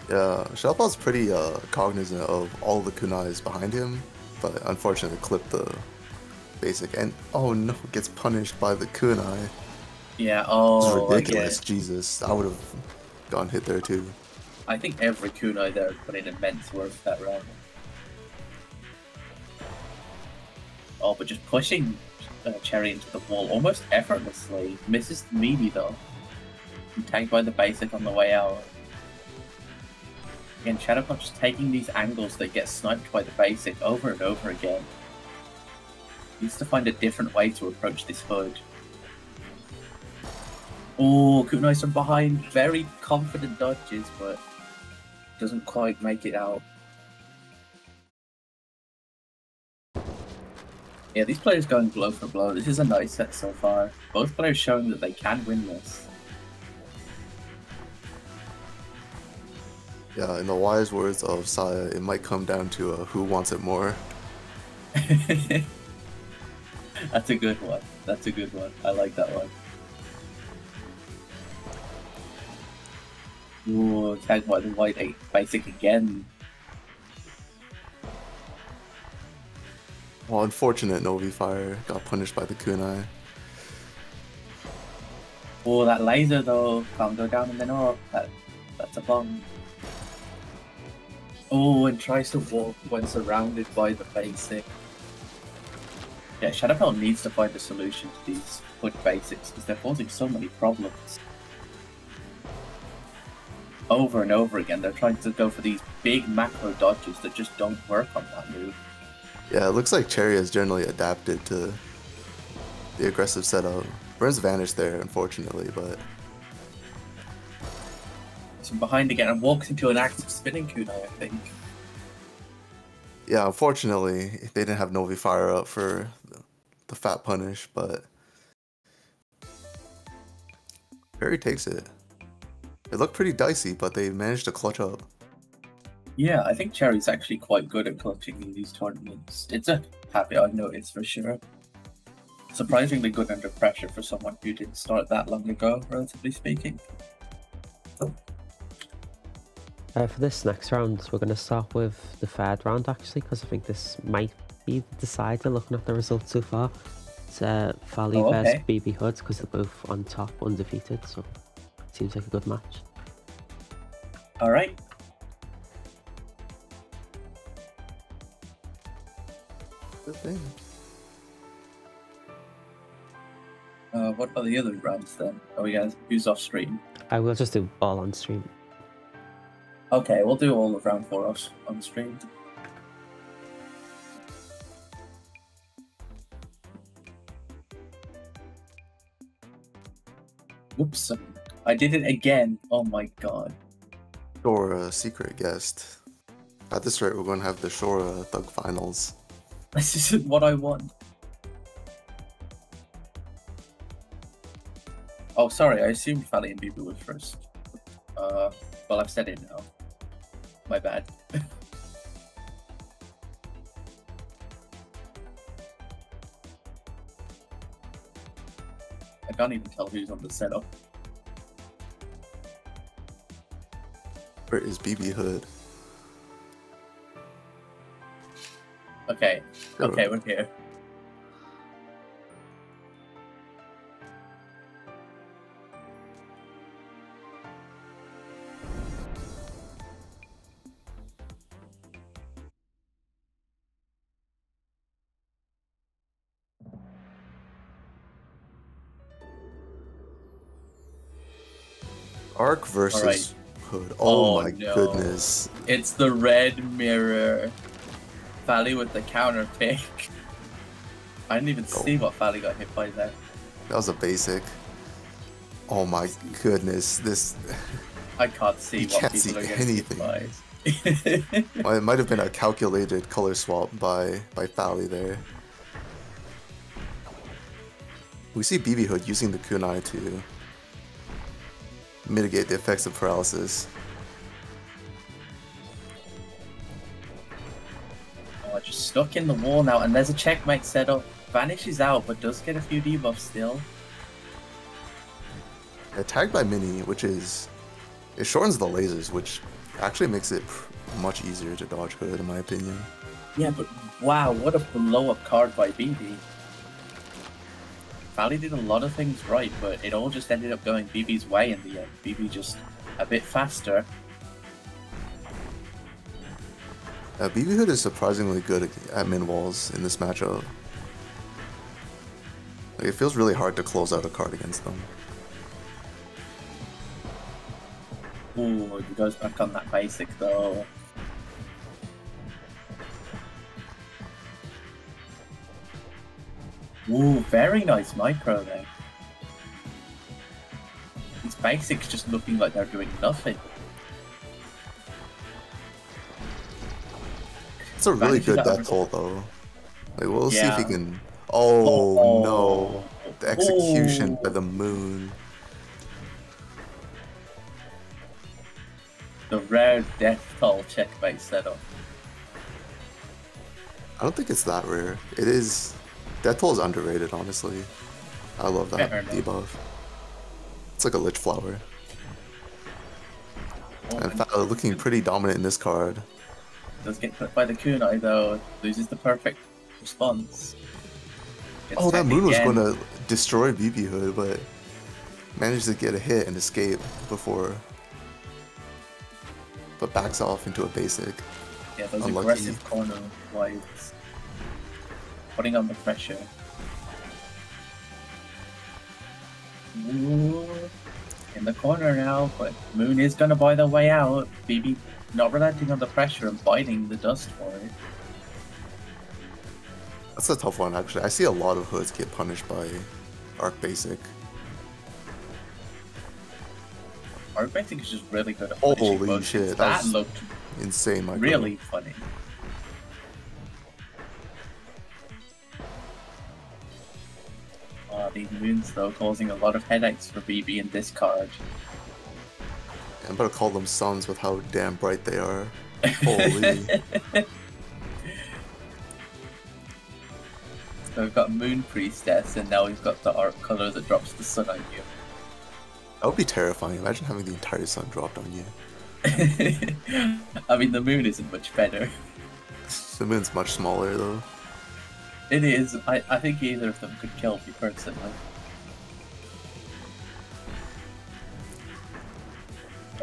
Yeah, Shadowpelt's pretty cognizant of all the kunais behind him, but unfortunately clipped the basic. And oh no, gets punished by the kunai. Yeah, This is ridiculous, Jesus. I would have gone hit there too. I think every kunai there put in immense work that round. Oh, but just pushing Cherry into the wall almost effortlessly. Misses the meaty though. And tagged by the basic on the way out. Again, Shadowpelt just taking these angles that get sniped by the basic over and over again. Needs to find a different way to approach this hood. Oh, kunais from behind. Very confident dodges, but doesn't quite make it out. Yeah, these players going blow for blow. This is a nice set so far. Both players showing that they can win this. Yeah, in the wise words of Saya, it might come down to who wants it more. That's a good one. That's a good one. I like that one. Ooh, tagged by the white 8 basic again. Well, unfortunate Novi Fire got punished by the kunai. Oh, that laser though. Can't go down and then up. That's a bomb. Oh, and tries to walk when surrounded by the basic. Yeah, Shadowfell needs to find a solution to these foot basics because they're causing so many problems. Over and over again, they're trying to go for these big macro dodges that just don't work on that move. Yeah, it looks like Cherry has generally adapted to the aggressive setup. Burns vanished there, unfortunately, but... So behind again and walks into an active spinning kunai, I think. Yeah, unfortunately, they didn't have Novi fire up for the fat punish, but... Cherry takes it. It looked pretty dicey, but they managed to clutch up. Yeah, I think Cherry's actually quite good at clutching in these tournaments. It's a habit I've noticed for sure. Surprisingly good under pressure for someone who didn't start that long ago, relatively speaking. For this next round, we're going to start with the third round actually, because I think this might be the decider looking at the results so far. It's Fally versus BB Hood, because they're both on top, undefeated, so it seems like a good match. Alright. Good thing. What about the other rounds then? Are we guys who's off stream? I will just do all on stream. Okay, we'll do all of round 4 off on stream. Whoops. I did it again. Oh my god. Shora, secret guest. At this rate, we're going to have the Shora Thug Finals. This isn't what I want. Oh, sorry, I assumed Fally and BB was first. Well, I've said it now. My bad. I can't even tell who's on the setup. Where is BB Hood? Okay, okay, we're here. Arc versus right. Hood. Oh, my no. goodness. It's the red mirror. Fally with the counter pick. I didn't even see what Fally got hit by there. That was a basic. Oh my goodness. This... I can't see what can't people see are getting hit by. Well, it might have been a calculated color swap by Fally there. We see BB Hood using the kunai to mitigate the effects of paralysis. Oh, just stuck in the wall now, and there's a checkmate setup. Vanishes out, but does get a few debuffs still. Yeah, tagged by Mini, which is... It shortens the lasers, which actually makes it much easier to dodge Hood, in my opinion. Yeah, but wow, what a blow-up card by BB. Fally did a lot of things right, but it all just ended up going BB's way in the end. BB just a bit faster. BB Hood is surprisingly good at min walls in this matchup. Like, it feels really hard to close out a card against them. Ooh, he goes back on that basic though. Ooh, very nice micro there. These basics just looking like they're doing nothing. It's a really good death toll though. Like, we'll see if he can... Oh, no. The execution by the moon. The rare death toll checkmate setup. I don't think it's that rare. It is... Death toll is underrated, honestly. I love that debuff. It's like a Lich Flower. Oh, and looking pretty dominant in this card. Does get clipped by the kunai though, loses the perfect response. Oh, that moon was going to destroy BB Hood, but managed to get a hit and escape before but backs off into a basic. Yeah, those Unlucky. aggressive corner wides. Putting on the pressure. Ooh, in the corner now, but Moon is going to buy the way out. BB not relenting on the pressure and biting the dust for it. That's a tough one, actually. I see a lot of hoods get punished by Arc Basic. Arc Basic is just really good at punishing Holy motions. shit, That was looked insane, Michael. really funny. These moons, though, causing a lot of headaches for BB in this card. I'm about to call them suns with how damn bright they are. Holy. So we've got Moon Priestess, and now we've got the art color that drops the sun on you. That would be terrifying. Imagine having the entire sun dropped on you. I mean, the moon isn't much better. The moon's much smaller, though. It is. I think either of them could kill me personally.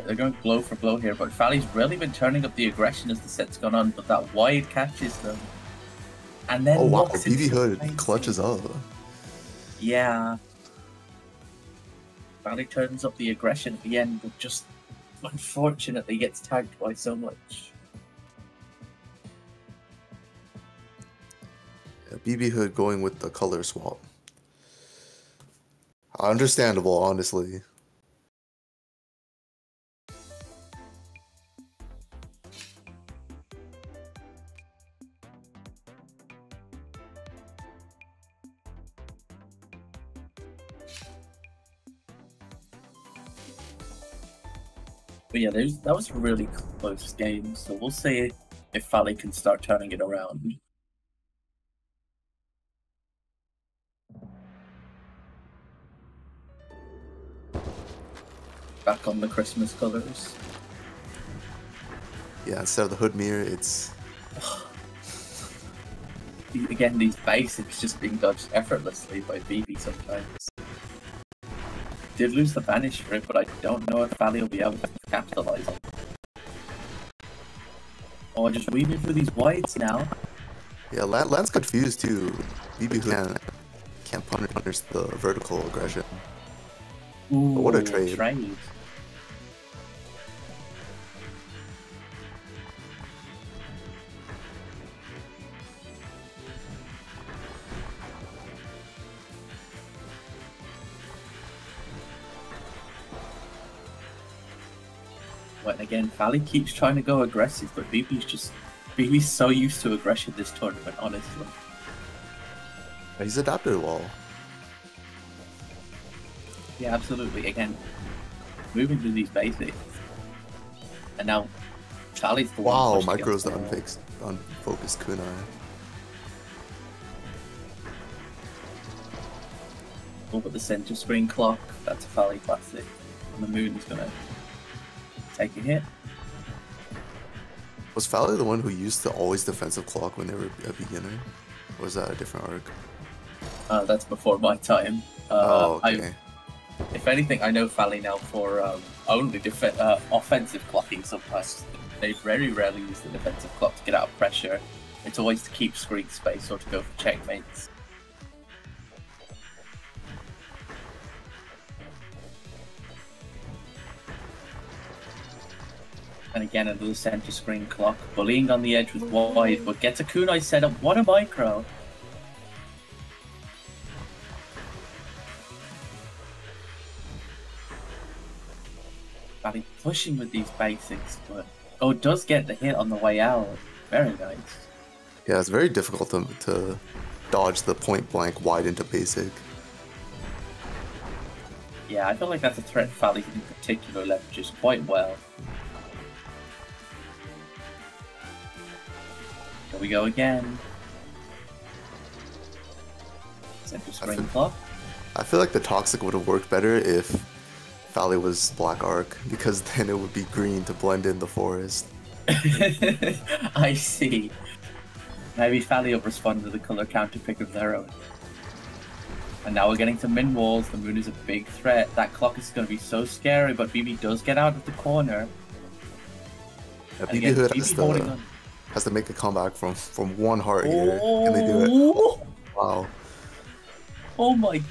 They're going blow for blow here, but Fally's really been turning up the aggression as the set's gone on, but that wide catches them. And then Oh wow, locks BB into Hood the clutches up. Yeah. Fally turns up the aggression at the end, but just unfortunately gets tagged by so much. Yeah, BB Hood going with the color swap. Understandable, honestly. But yeah, that was a really close game, so we'll see if Fally can start turning it around. Back on the Christmas colors. Yeah, instead of the hood mirror, it's... Again, these basics just being dodged effortlessly by BB sometimes. Did lose the vanish for it, but I don't know if Fally will be able to capitalize on it. Oh, just weaving through these wides now. Yeah, Land's confused too. BB Hood can't punish the vertical aggression. Ooh, But what a trade. And again, Fally keeps trying to go aggressive, but BB's so used to aggression this tournament, honestly. He's adapted well. Yeah, absolutely. Again, moving through these basics. And now, Fally's the Wow, one. micros the unfocused kunai. Over the center screen clock, that's a Fally classic. And the moon is gonna take a hit. Was Fally the one who used to always defensive clock when they were a beginner? Or was that a different arc? That's before my time. Oh, okay. If anything, I know Fally now for only offensive clocking sometimes. They very rarely use the defensive clock to get out of pressure. It's always to keep screen space or to go for checkmates. And again, another center screen clock. Bullying on the edge with wide, but gets a kunai set up. What a micro! Fally pushing with these basics, but oh, it does get the hit on the way out. Very nice. Yeah, it's very difficult to dodge the point blank wide into basic. Yeah, I feel like that's a threat Fally in particular leverages quite well. Here we go again. Center screen clock. I feel like the toxic would have worked better if Fally was black arc, because then it would be green to blend in the forest. I see. Maybe Fally will respond to the color counter pick of their own. And now we're getting to min walls. The moon is a big threat. That clock is going to be so scary, but BB does get out of the corner. Yeah, And BB again, Hood BB holding on. has to make a comeback from 1 heart here. Can they do it? Oh, Wow. oh my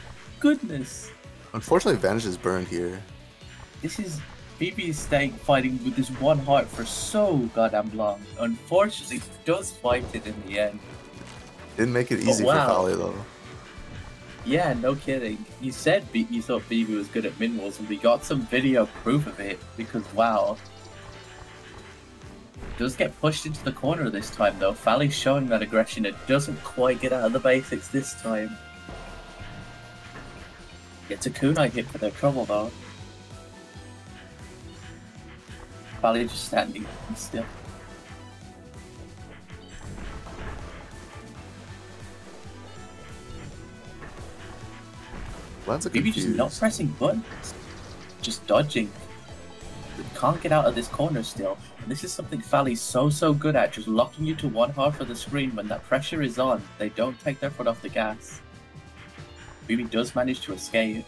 goodness. Unfortunately, Vanish is burned here. This is BB is staying fighting with this 1 heart for so goddamn long. Unfortunately, does fight it in the end. Didn't make it easy for Fally though. Yeah, no kidding. You said you thought BB was good at min walls, and we got some video proof of it because wow. Does get pushed into the corner this time though. Fally's showing that aggression. It doesn't quite get out of the basics this time. Gets a kunai hit for their trouble though. Fally just standing still. BB just not pressing buttons, just dodging. Can't get out of this corner still. And this is something Fally's so good at, just locking you to 1 half of the screen when that pressure is on. They don't take their foot off the gas. BB does manage to escape.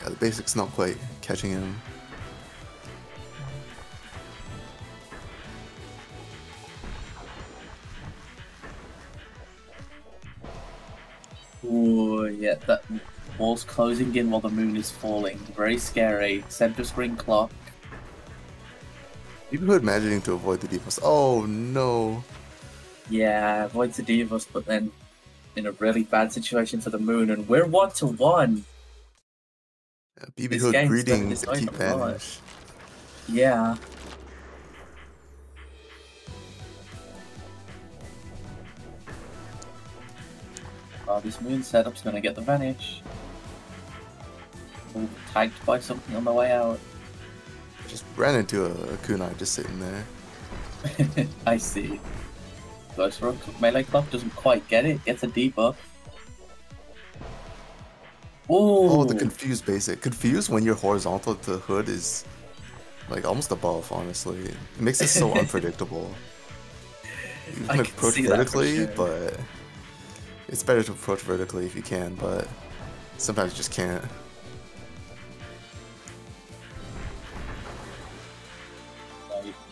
Yeah, the basics not quite catching him. Oh yeah, that wall's closing in while the moon is falling. Very scary. Center screen clock. BB Hood managing to avoid the defense. Oh no. Yeah, avoids the Divas, but then in a really bad situation for the moon, and we're 1-1. Yeah, BB Hood greeting to keep Vanish. Yeah. Oh, this moon setup's gonna get the Vanish. Ooh, tagged by something on the way out. Just ran into a kunai just sitting there. I see. Goes for a melee clock, doesn't quite get it, gets a debuff. Ooh. Oh, the confused basic. Confused when you're horizontal to hood is like almost above, honestly. It makes it so unpredictable. You can approach vertically, sure. But it's better to approach vertically if you can, but sometimes you just can't.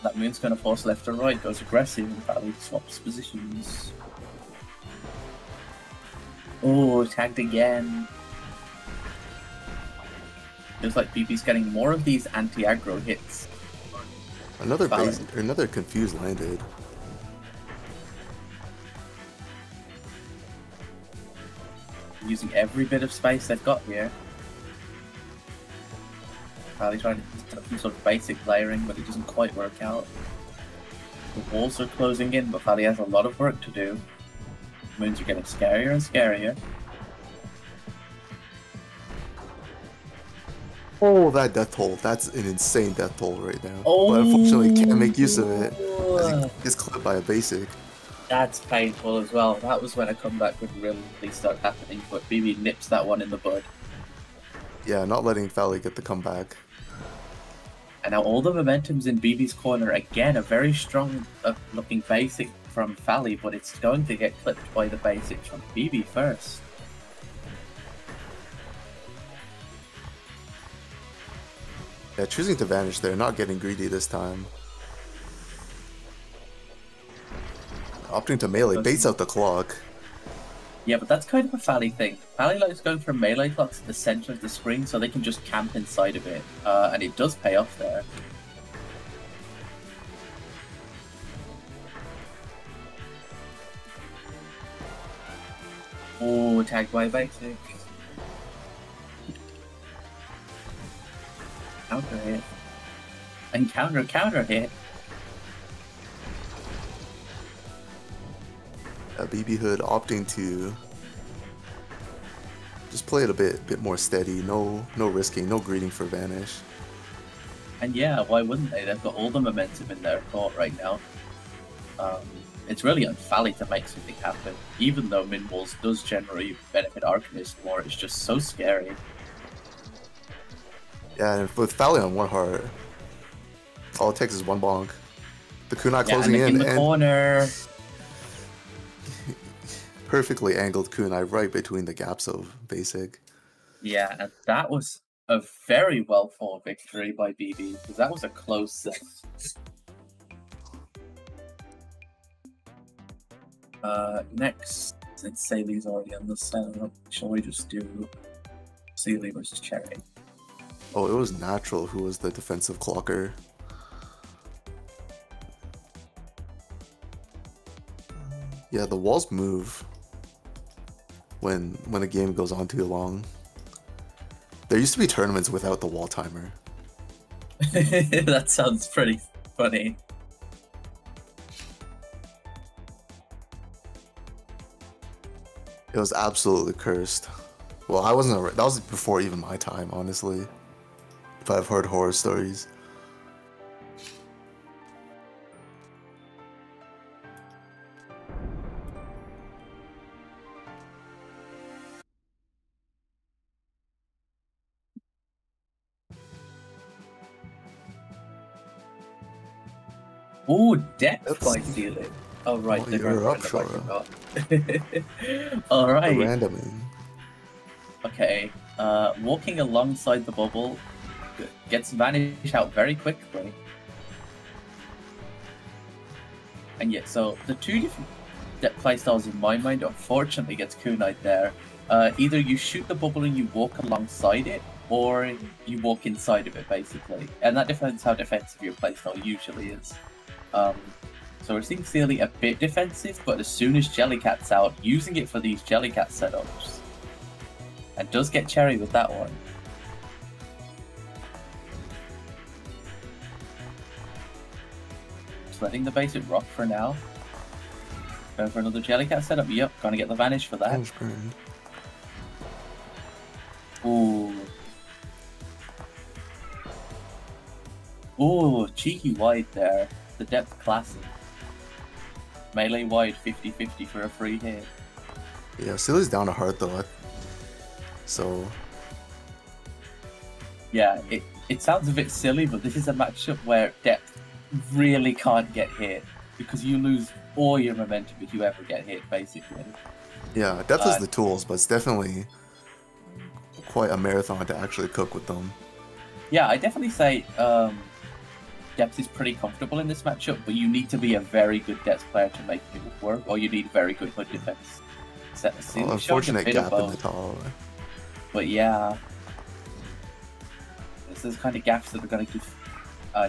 That moon's gonna force left or right, goes aggressive, and Fally swaps positions. Oh, tagged again. Feels like BB's getting more of these anti-aggro hits. Another confused landed. Using every bit of space they've got here. Probably trying to do some sort of basic layering, but it doesn't quite work out. The walls are closing in, but Fally has a lot of work to do. Moons are getting scarier and scarier. Oh, that death toll. That's an insane death toll right now. Oh, but unfortunately, can't make use of it as he gets clipped by a basic. That's painful as well. That was when a comeback would really start happening, but BB nips that one in the bud. Yeah, not letting Fally get the comeback. And now all the momentum's in BB's corner. Again, a very strong looking basic from Fally, but it's going to get clipped by the basic from BB first. Yeah, choosing to vanish there, not getting greedy this time. Opting to melee, baits out the clock. Yeah, but that's kind of a Fally thing. Fally likes going for melee clocks at the center of the screen so they can just camp inside of it. And it does pay off there. Oh, tagged by a basic. Counter hit. And counter hit. BB Hood opting to just play it a bit more steady, no risking, no greeting for vanish. And yeah, why wouldn't they? They've got all the momentum in their court right now. It's really on Fally to make something happen, even though min walls does generally benefit Arcanist more. It's just so scary. Yeah, and with Fally on 1 heart, all it takes is 1 bonk. The kunai closing in the corner. Perfectly angled kunai right between the gaps of basic. Yeah, and that was a very well fought victory by BB, because that was a close set. Next, since Saley's already on the setup, shall we just do Saley versus Cherry? Oh, it was Natural who was the defensive clocker. Yeah, the walls move when a game goes on too long. There used to be tournaments without the wall timer. That sounds pretty funny. It was absolutely cursed. Well, I wasn't. That was before even my time, honestly. But I've heard horror stories. Ooh, depth by Stealing. Oh, right, Oh, they're you're going up, for Shora. Alright. Randoming. Okay, walking alongside the bubble gets vanished out very quickly. And yet, so the two different playstyles in my mind, unfortunately, gets kunai'd there. Either you shoot the bubble and you walk alongside it, or you walk inside of it, basically. And that depends how defensive your playstyle usually is. So we're seeing Sealy a bit defensive, but as soon as Jellycat's out, using it for these Jellycat setups. And does get Cherry with that one. Just letting the basic rock for now. Going for another Jellycat setup. Yep, gonna get the vanish for that. Ooh. Ooh, cheeky wide there. The depth classic. Melee wide 50-50 for a free hit. Yeah, Sealy's down to heart though. So yeah, it sounds a bit silly, but this is a matchup where depth really can't get hit because you lose all your momentum if you ever get hit, basically. yeah, depth has the tools, but it's definitely quite a marathon to actually cook with them. Yeah, I definitely say depth is pretty comfortable in this matchup, but you need to be a very good depth player to make it work, or you need very good hood defense. Unfortunate gap in the top. But yeah, this is kind of gaps that are going to give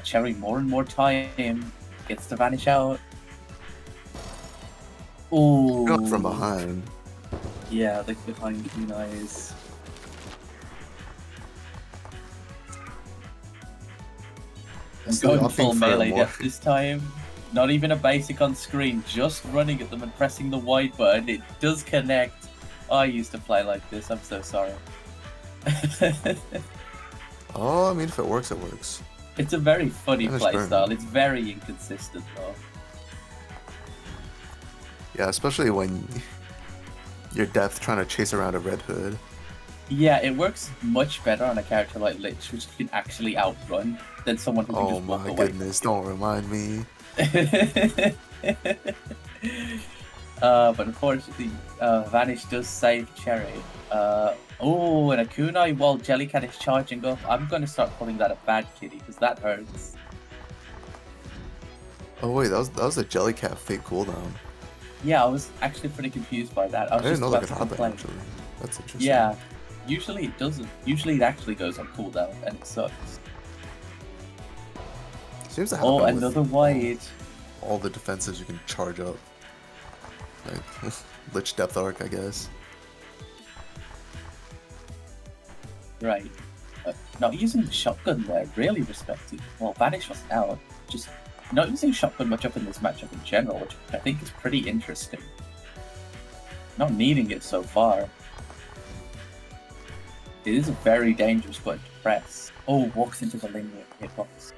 Cherry more and more time. Gets to vanish out. Ooh. Not from behind. Yeah, the behind kunais. I'm going full melee depth this time. Not even a basic on screen, just running at them and pressing the wide button. It does connect. Oh, I used to play like this, I'm so sorry. Oh, I mean, if it works, it works. It's a very funny playstyle. It's very inconsistent, though. Yeah, especially when your depth trying to chase around a red hood. Yeah, it works much better on a character like Lich, which you can actually outrun, than someone who can just walk away. Oh my goodness, don't remind me. But unfortunately, Vanish does save Cherry. Oh, and a kunai while Jellycat is charging up. I'm going to start calling that a bad kitty, because that hurts. Oh wait, that was a Jellycat fake cooldown. Yeah, I was actually pretty confused by that. I didn't know that could happen, actually. That's interesting. Yeah, usually it doesn't. Usually it actually goes on cooldown, and it sucks. Seems to happen with another wide. All the defenses you can charge up. Like, Lich Depth Arc, I guess. Right. Not using the shotgun there, really respected. Well, Vanish wasn't out. Just not using shotgun much up in this matchup in general, which I think is pretty interesting. Not needing it so far. It is a very dangerous button to press. Oh, walks into the linear hitbox.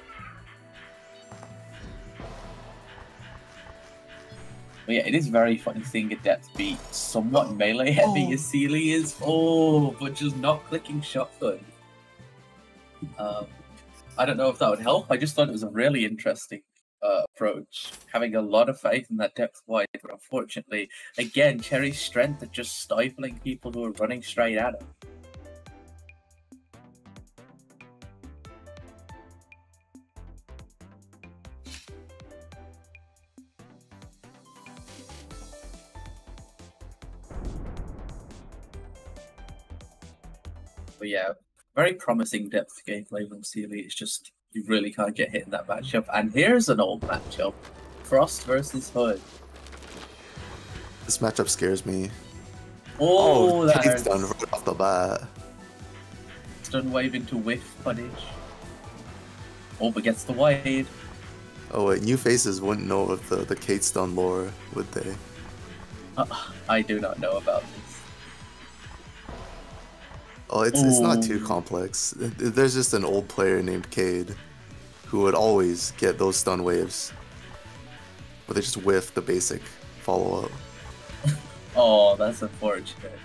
But yeah, it is very funny seeing a depth be somewhat melee heavy as Sealy is. Oh, but just not clicking shotgun. I don't know if that would help. I just thought it was a really interesting approach. Having a lot of faith in that depth wide, but unfortunately, again, Cherry's strength at just stifling people who are running straight at him. But yeah, very promising depth gameplay from Sealy. It's just you really can't get hit in that matchup. And here's an old matchup: Frost versus Hood. This matchup scares me. Oh, that Kate's hurts. done right off the bat. Stun wave into whiff punish. Oh, but gets the wave. Oh wait, new faces wouldn't know of the Kate stun lore, would they? I do not know about this. Oh, it's not too Ooh. complex. There's just an old player named Cade who would always get those stun waves, but they just whiff the basic follow-up. Oh, that's unfortunate.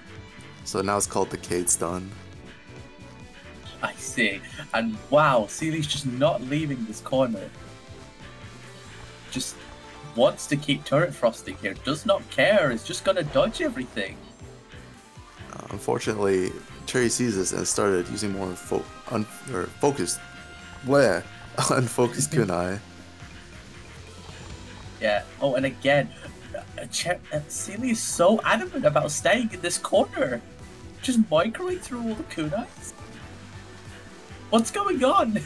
So now it's called the Cade stun. I see. And wow, Sealy's just not leaving this corner. Just wants to keep turret frosting here. Does not care. Is just gonna dodge everything. Unfortunately, Cherry sees this and started using more unfocused kunai. Yeah. Oh, and again, Sealy is so adamant about staying in this corner. Just microwave through all the kunais. What's going on?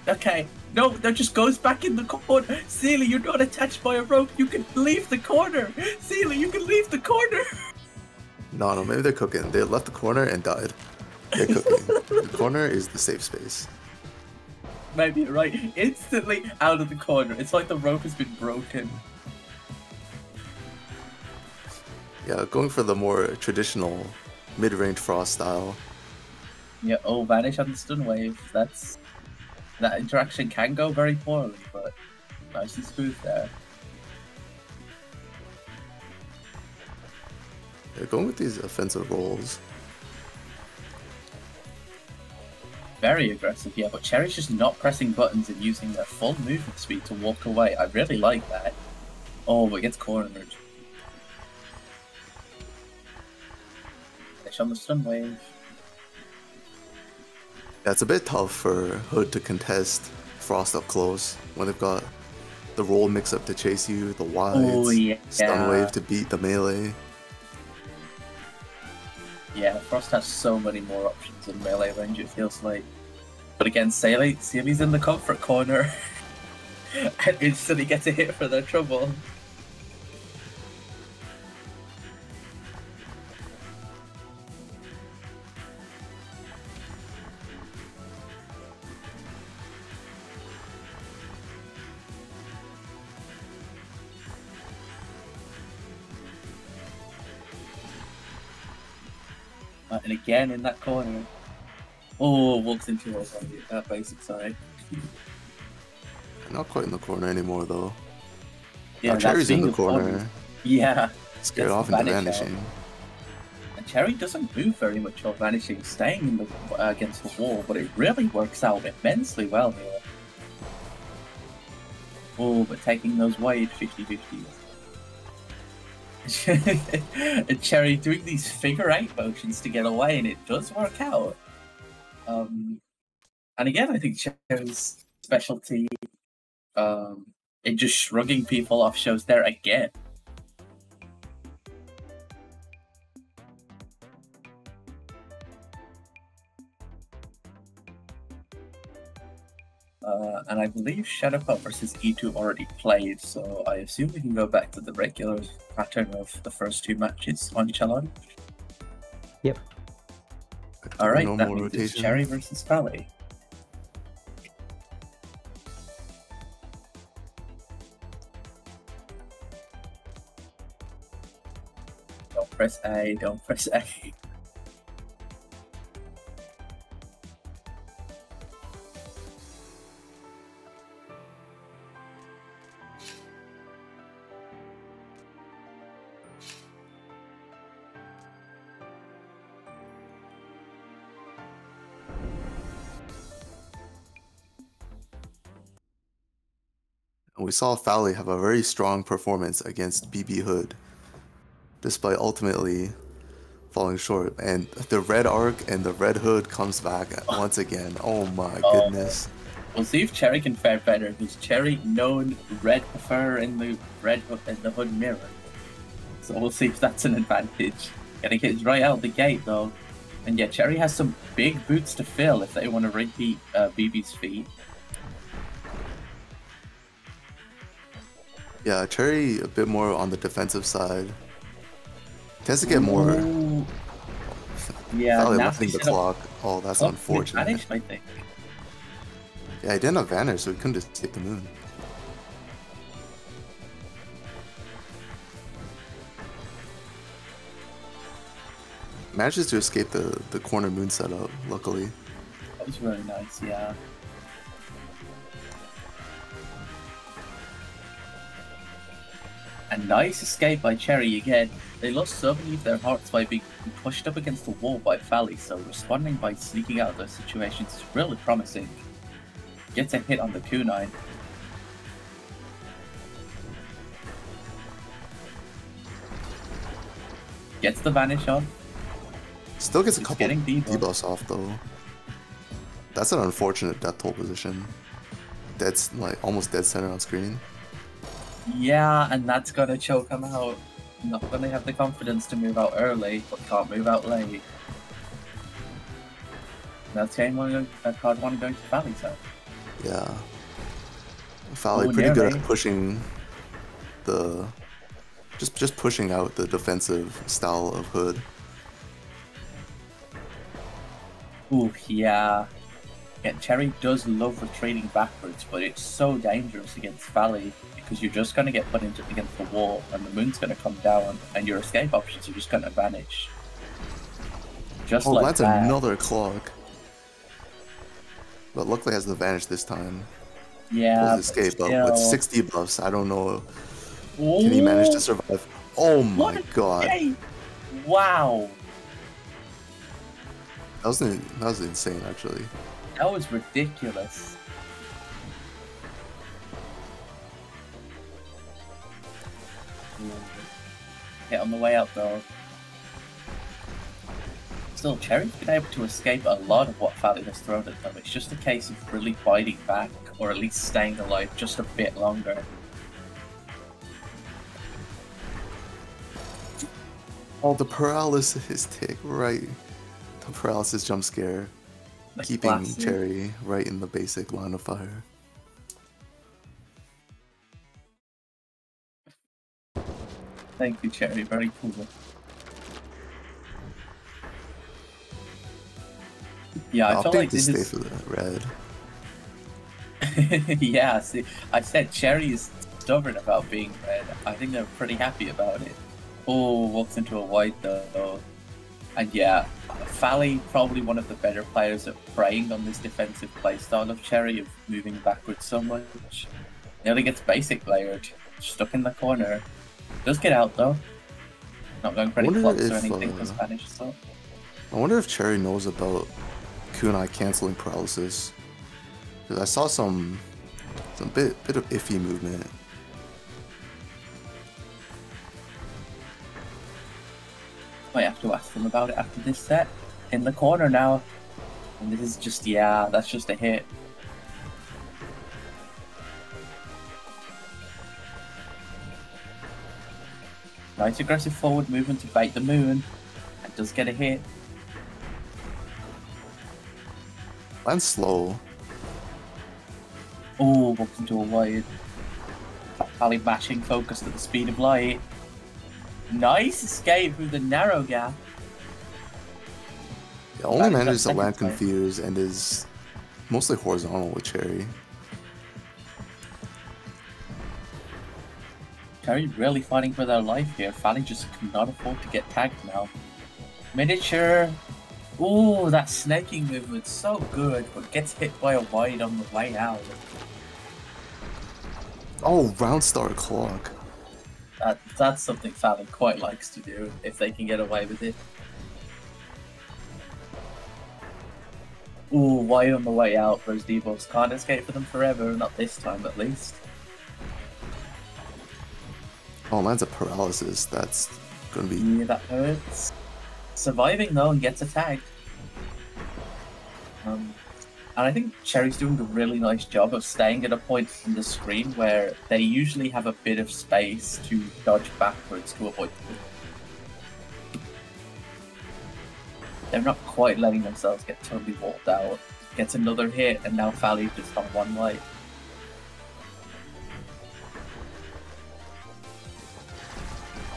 Okay. No, that just goes back in the corner. Sealy, you're not attached by a rope. You can leave the corner. Sealy, you can leave the corner. No, maybe they're cooking. They left the corner and died. They're cooking. The corner is the safe space. Maybe you're right. Instantly out of the corner. It's like the rope has been broken. Yeah, going for the more traditional mid-range Frost style. Yeah, oh, vanish on the stun wave. That interaction can go very poorly, but nicely smooth there. Yeah, going with these offensive rolls. Very aggressive, yeah, but Cherry's just not pressing buttons and using their full movement speed to walk away. I really like that. Oh, but gets cornered. Finish on the stun wave. Yeah, it's a bit tough for Hood to contest Frost up close when they've got the roll mix-up to chase you, the wides, Oh, yeah. stun wave to beat the melee. Yeah, Frost has so many more options in melee range, it feels like. But again, Sealy's in the comfort corner and instantly gets a hit for their trouble. And again in that corner. Oh, walks into us on that basic side. Not quite in the corner anymore though. Yeah, now Cherry's in the corner. Problem. Yeah. Scared off into vanishing. And Cherry doesn't move very much or vanishing, staying in the, against the wall, but it really works out immensely well here. Oh, but taking those wide 50-50s. And Cherry doing these figure-8 motions to get away, and it does work out. And again, I think Cherry's specialty in just shrugging people off shows there again. And I believe Shadowpop versus E2 already played, so I assume we can go back to the regular pattern of the first two matches on Challenge. Yep. Alright, that normal means it's rotation. Cherry versus Valley. Don't press A, don't press A. And we saw Fowley have a very strong performance against BB Hood, despite ultimately falling short. And the red arc and the red hood comes back once again. Oh my goodness. We'll see if Cherry can fare better, because Cherry known red prefer in the red hood and the hood mirror. So we'll see if that's an advantage. Getting hit right out the gate though. And yeah, Cherry has some big boots to fill if they want to repeat BB's feat. Yeah, Cherry a bit more on the defensive side. Tends to get more. Ooh. Yeah, Valley nasty letting the setup. clock. Oh, that's Clock unfortunate. vanished, I think. Yeah, he didn't have Vanish, so he couldn't just take the moon. Manages to escape the corner moon setup, luckily. That was really nice, yeah. A nice escape by Cherry again. They lost so many of their hearts by being pushed up against the wall by Valley, so responding by sneaking out of those situations is really promising. Gets a hit on the kunai. Gets the vanish on. Still gets a He's couple getting debuffs. debuffs off though. That's an unfortunate death toll position. Dead's like almost dead center on screen. Yeah, and that's gonna choke him out. Not gonna have the confidence to move out early, but can't move out late. That's card one going to Valley's side. Yeah. Valley Oh, pretty good nearly. at pushing the just pushing out the defensive style of Hood. Ooh, yeah. Yeah, Cherry does love retreating backwards, but it's so dangerous against Valley because you're just gonna get put against the wall, and the moon's gonna come down, and your escape options are just gonna vanish. Just Oh, like that's that. another clock. But luckily has the Vanish this time. Yeah, Pulls escape, but still. with 6 debuffs, I don't know. Can he manage to survive? Oh my What a god. day! Wow, That was insane actually. that was ridiculous. Hit on the way out though. Still, Cherry's been able to escape a lot of what Valley has thrown at them. It's just a case of really fighting back, or at least staying alive just a bit longer. Oh, the paralysis tick, right. The paralysis jump scare. The Keeping classic. Cherry right in the basic line of fire. Thank you, Cherry. Very cool. Yeah, I I'll felt update like to this stay is. for the red. Yeah, see, I said Cherry is stubborn about being red. I think they're pretty happy about it. Oh, walks into a white though. And yeah, Valley probably one of the better players at preying on this defensive playstyle of Cherry of moving backwards so much. Nearly gets basic layered, stuck in the corner. Does get out though. Not going for any Wonder blocks or if, anything to Spanish, so. I wonder if Cherry knows about kunai canceling paralysis. Because I saw some bit of iffy movement. I have to ask them about it after this set. In the corner now. And this is just, yeah, that's just a hit. Nice aggressive forward movement to bait the moon. And does get a hit. Lands slow. Oh, walks into a wide. Valley mashing, focused at the speed of light. Nice escape through the narrow gap. Yeah, only Valley's got manages to second land sight. confused and is mostly horizontal with Cherry. Cherry really fighting for their life here. Valley just cannot afford to get tagged now. Miniature. Ooh, that snaking movement's so good, but gets hit by a wide on the way out. Oh, round star clock. That's something Valley quite likes to do, if they can get away with it. Ooh, wide on the way out. Those debuffs can't escape for them forever, not this time at least. Oh, lands a paralysis. That's gonna be. Yeah, that hurts. Surviving though and gets attacked. And I think Cherry's doing a really nice job of staying at a point in the screen where they usually have a bit of space to dodge backwards to avoid. They're not quite letting themselves get totally walled out. Gets another hit, and now Fally just on one life.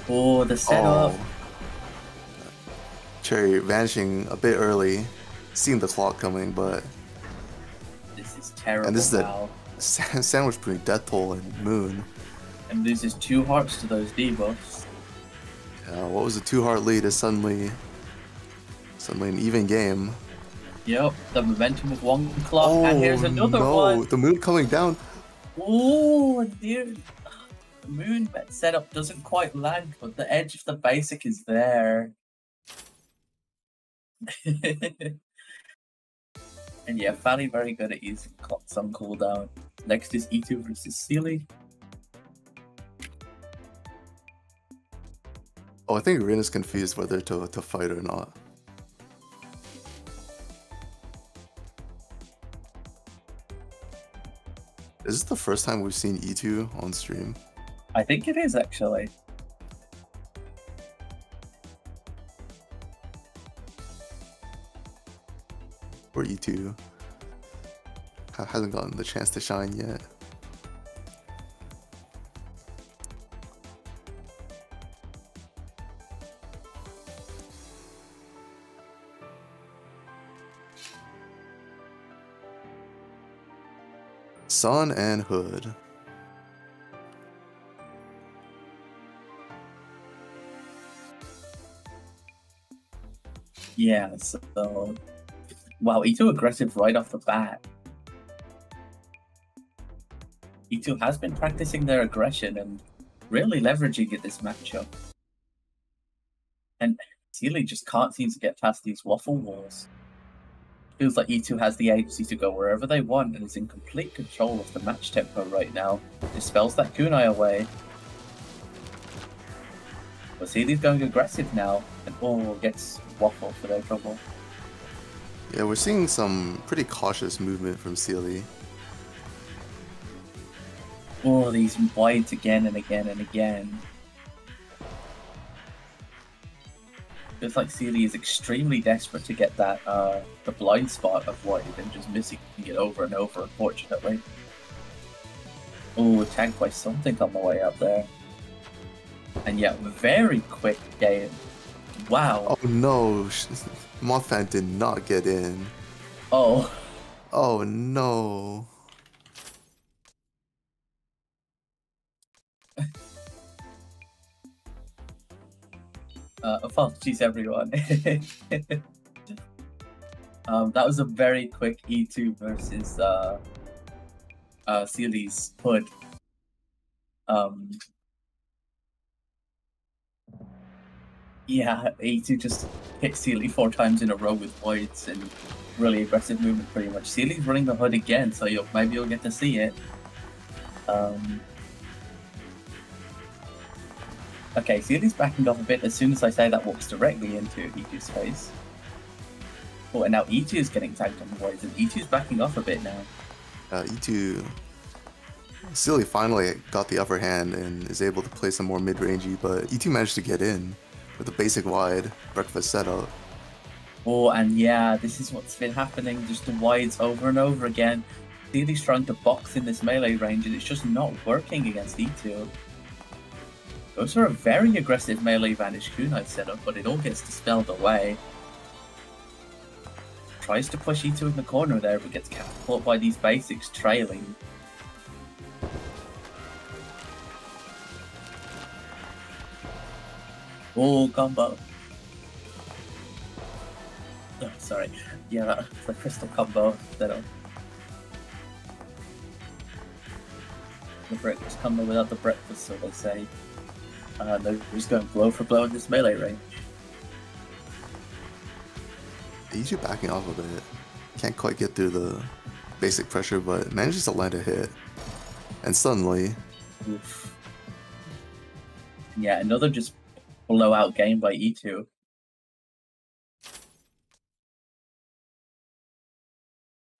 Oh, the setup. Oh. Cherry vanishing a bit early, seeing the clock coming, but This is terrible. and this is now. a sandwich between Death Toll and Moon. And loses 2 hearts to those debuffs. What was a 2-heart lead is suddenly an even game. Yep, the momentum of one clock, and here's another one. The Moon coming down. Oh, dude. The Moon setup doesn't quite land, but the edge of the basic is there. And yeah, Fally very good at using some cooldown. Next is E2 versus Sealy. Oh, I think Rin is confused whether to fight or not. Is this the first time we've seen E2 on stream? I think it is, actually. Or E2 hasn't gotten the chance to shine yet. Sun and Hood. Yeah, so... Wow, E2 aggressive right off the bat. E2 has been practicing their aggression and really leveraging it this matchup. And Sealy just can't seem to get past these waffle walls. Feels like E2 has the agency to go wherever they want and is in complete control of the match tempo right now. Dispels that kunai away. But Sealy's going aggressive now, and gets waffle for their trouble. Yeah, we're seeing some pretty cautious movement from Sealy. Oh, these wides again and again and again. Feels like Sealy is extremely desperate to get that the blind spot of wide and just missing it over and over, unfortunately. Oh, tagged by something on the way up there. And yeah, very quick game. Wow. Oh no, Mothfan did not get in. Oh. Oh no. Apologies, everyone. That was a very quick E2 versus Sealy's Hood. Yeah, E2 just hit Sealy 4 times in a row with voids and really aggressive movement pretty much. Sealy's running the Hood again, so maybe you'll get to see it. Okay, Sealy's backing off a bit. As soon as I say that, walks directly into E2's face. Oh, and now E2 is getting tagged on the voids, and E2's backing off a bit now. E2... Sealy finally got the upper hand and is able to play some more mid-rangey, but E2 managed to get in with a basic wide breakfast setup. Oh, and yeah, this is what's been happening, just the wides over and over again. Sealy's trying to box in this melee range, and it's just not working against E2. Those are a very aggressive melee vanish kunai setup, but it all gets dispelled away. Tries to push E2 in the corner there, but gets caught by these basics trailing. Oh, combo. Oh, sorry. Yeah, the crystal combo setup. The breakfast combo without the breakfast, so they say. They're just going blow for blow in this melee range. E2 backing off a bit. Can't quite get through the basic pressure, but manages to land a hit. And suddenly... Oof. Yeah, another just blowout game by E2.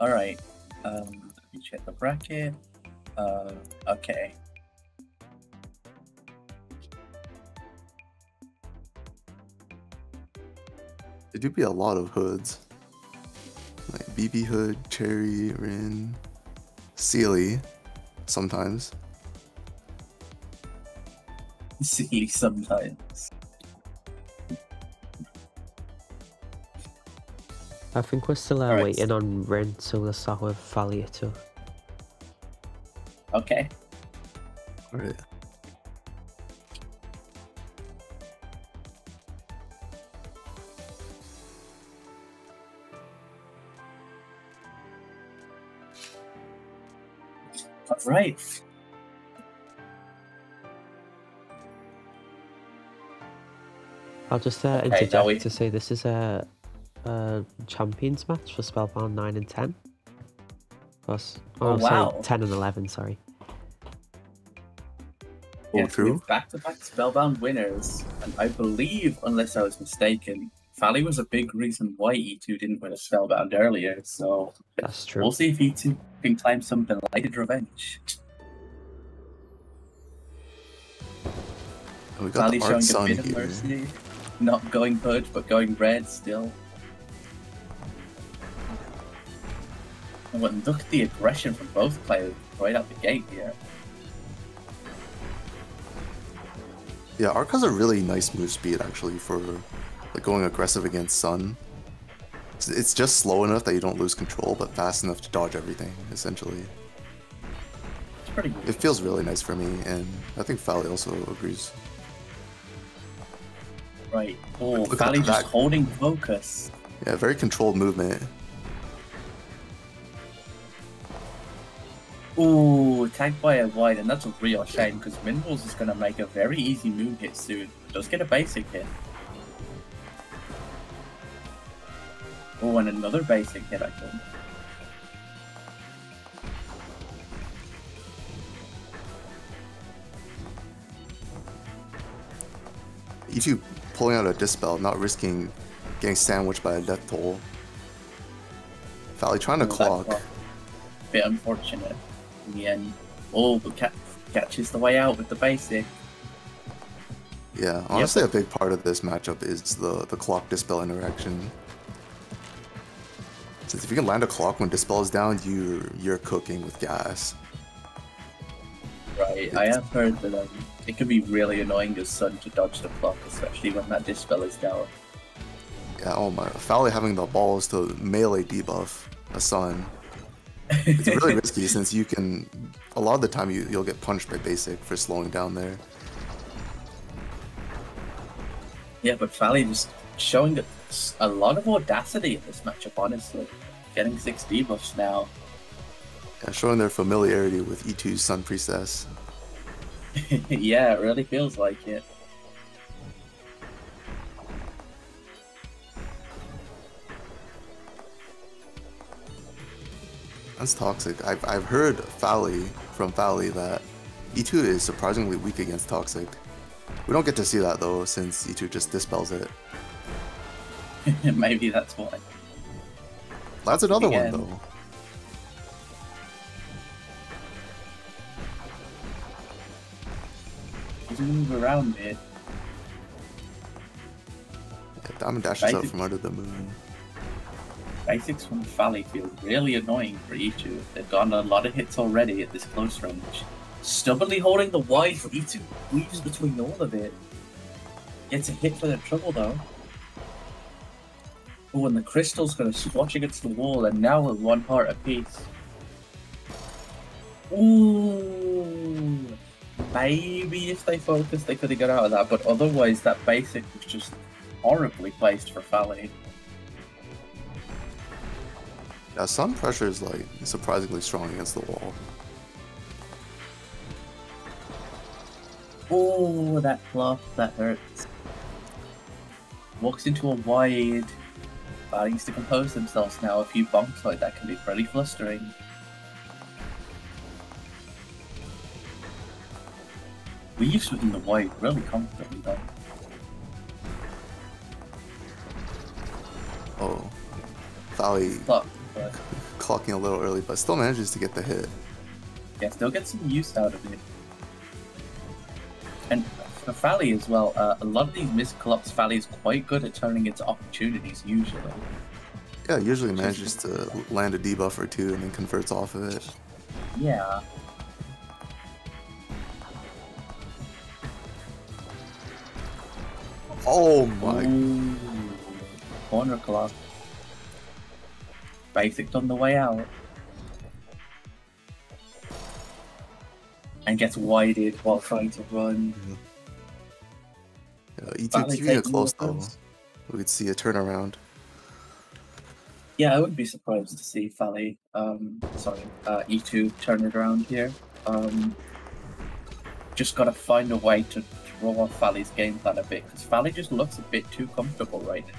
Alright, let me check the bracket. Okay. There do be a lot of hoods. Like BB Hood, Cherry, Rin, Sealy, sometimes. Silly sometimes. I think we're still Alright. waiting on Rin, so we'll start with Thalia too. Okay. Alright. Right. I'll just now interject we- to say this is a champions match for Spellbound 9 and 10. Plus, Oh, sorry, wow. 10 and 11, sorry. Oh, Yes, true. with back-to-back Spellbound winners, and I believe, unless I was mistaken, Fally was a big reason why E2 didn't win a Spellbound earlier, so That's true. we'll see if E2 can claim some belated revenge. And we got Fally the showing Art a Sun bit of here. mercy, not going purge, but going red still. And look at the aggression from both players right out the gate here. Yeah, Arc has a really nice move speed actually for like going aggressive against Sun. It's just slow enough that you don't lose control, but fast enough to dodge everything, essentially. It's pretty good. It feels really nice for me, and I think Fally also agrees. Right. Oh, Look at Fally that just back. holding focus. Yeah, very controlled movement. Ooh, tagged by a wide, and that's a real shame because Minwalls is going to make a very easy moon hit soon. Does get a basic hit. Oh, and another basic hit, I think. E2 pulling out a Dispel, not risking getting sandwiched by a Death Toll. Fally trying to Oh, that clock. clock. Bit unfortunate in the end. Oh, but catches the way out with the basic. Yeah, honestly, a big part of this matchup is the clock Dispel interaction. Since if you can land a clock when Dispel is down, you're cooking with gas. Right, I have heard that it can be really annoying as Sun to dodge the clock, especially when that Dispel is down. Yeah, oh my, Fally having the balls to melee debuff a Sun. It's really risky since you can, a lot of the time you'll get punched by basic for slowing down there. Yeah, but Fally just showing a lot of audacity in this matchup, honestly. Getting 6 debuffs now. Yeah, showing their familiarity with E2's Sun Priestess. Yeah, it really feels like it. That's toxic. I've heard from Fally that E2 is surprisingly weak against toxic. We don't get to see that though, since E2 just dispels it. Maybe that's why. That's another Again. one though. Doesn't move around it. Yeah, Diamond dashes out Basic. from under the moon. Basics from Fally feel really annoying for E2. They've gotten a lot of hits already at this close range. Stubbornly holding the wide, E2 weaves between all of it. Gets a hit for their trouble though. Oh, and the crystal's gonna squash against the wall, and now with 1 heart apiece. Ooh! Maybe if they focused, they could have got out of that, but otherwise, that basic was just horribly placed for Fally. Yeah, Sun pressure is like surprisingly strong against the wall. Oh, that clock, that hurts. Walks into a wide. Fally needs to compose themselves now. A few bonks like that can be pretty flustering. Weaves within the wide really comfortably though. Oh, Fally Clock, but clocking a little early, but still manages to get the hit. yeah, still get some use out of it. And for Fally as well, a lot of these missed clocks, Fally is quite good at turning into opportunities usually. Yeah, usually manages to land a debuff or two and then converts off of it. Yeah. Oh my. Ooh. Corner clock. Basic on the way out. And gets wided while trying to run. E2 Fally keeping it taking close the though. offense. We could see a turnaround. Yeah, I wouldn't be surprised to see Fally, E2 turn it around here. Just gotta find a way to throw off Fally's game plan a bit, because Fally just looks a bit too comfortable right now.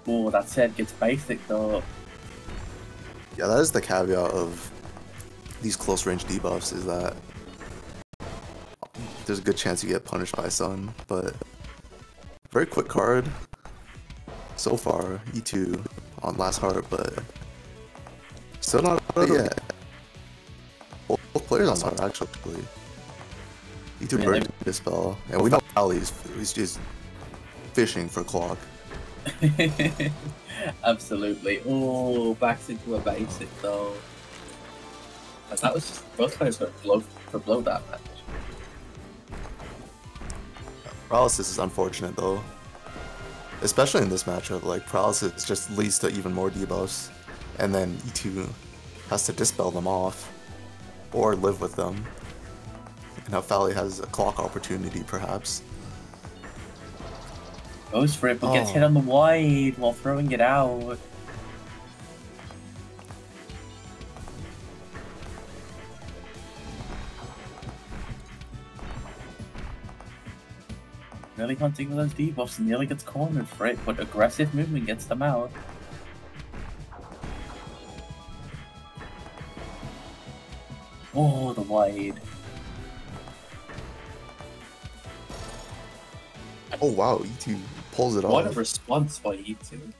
Oh, that said, gets basic though. Yeah, that is the caveat of these close range debuffs, is that there's a good chance you get punished by Sun, but very quick card so far, E2 on last heart, but still not out yet. Both players on heart actually. E2 Yeah, burned Dispel, and we know Ali's he's just fishing for clock. Absolutely. Oh, backs into a basic though. And that was just both players got blow that match. Paralysis is unfortunate though. Especially in this matchup, like Paralysis just leads to even more debuffs, and then E2 has to dispel them off, or live with them. And now Fally has a clock opportunity perhaps. Goes for it, but gets hit on the wide while throwing it out. Really hunting for those debuffs and nearly gets cornered for it, but aggressive movement gets them out. Oh, the wide. Oh wow, E2 pulls it What a off. response by E2.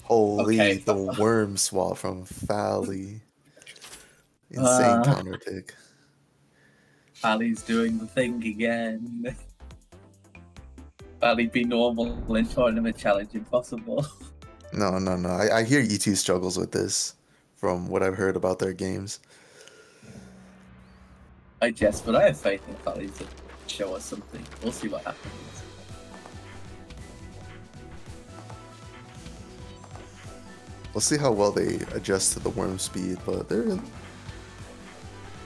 Holy, Okay. the worm swap from Fally. Insane counter pick. Fally's doing the thing again. Fally be normal in tournament challenge impossible. No. I hear E2 struggles with this from what I've heard about their games. I jest, but I have faith in Fally to show us something. We'll see what happens. We'll see how well they adjust to the worm speed, but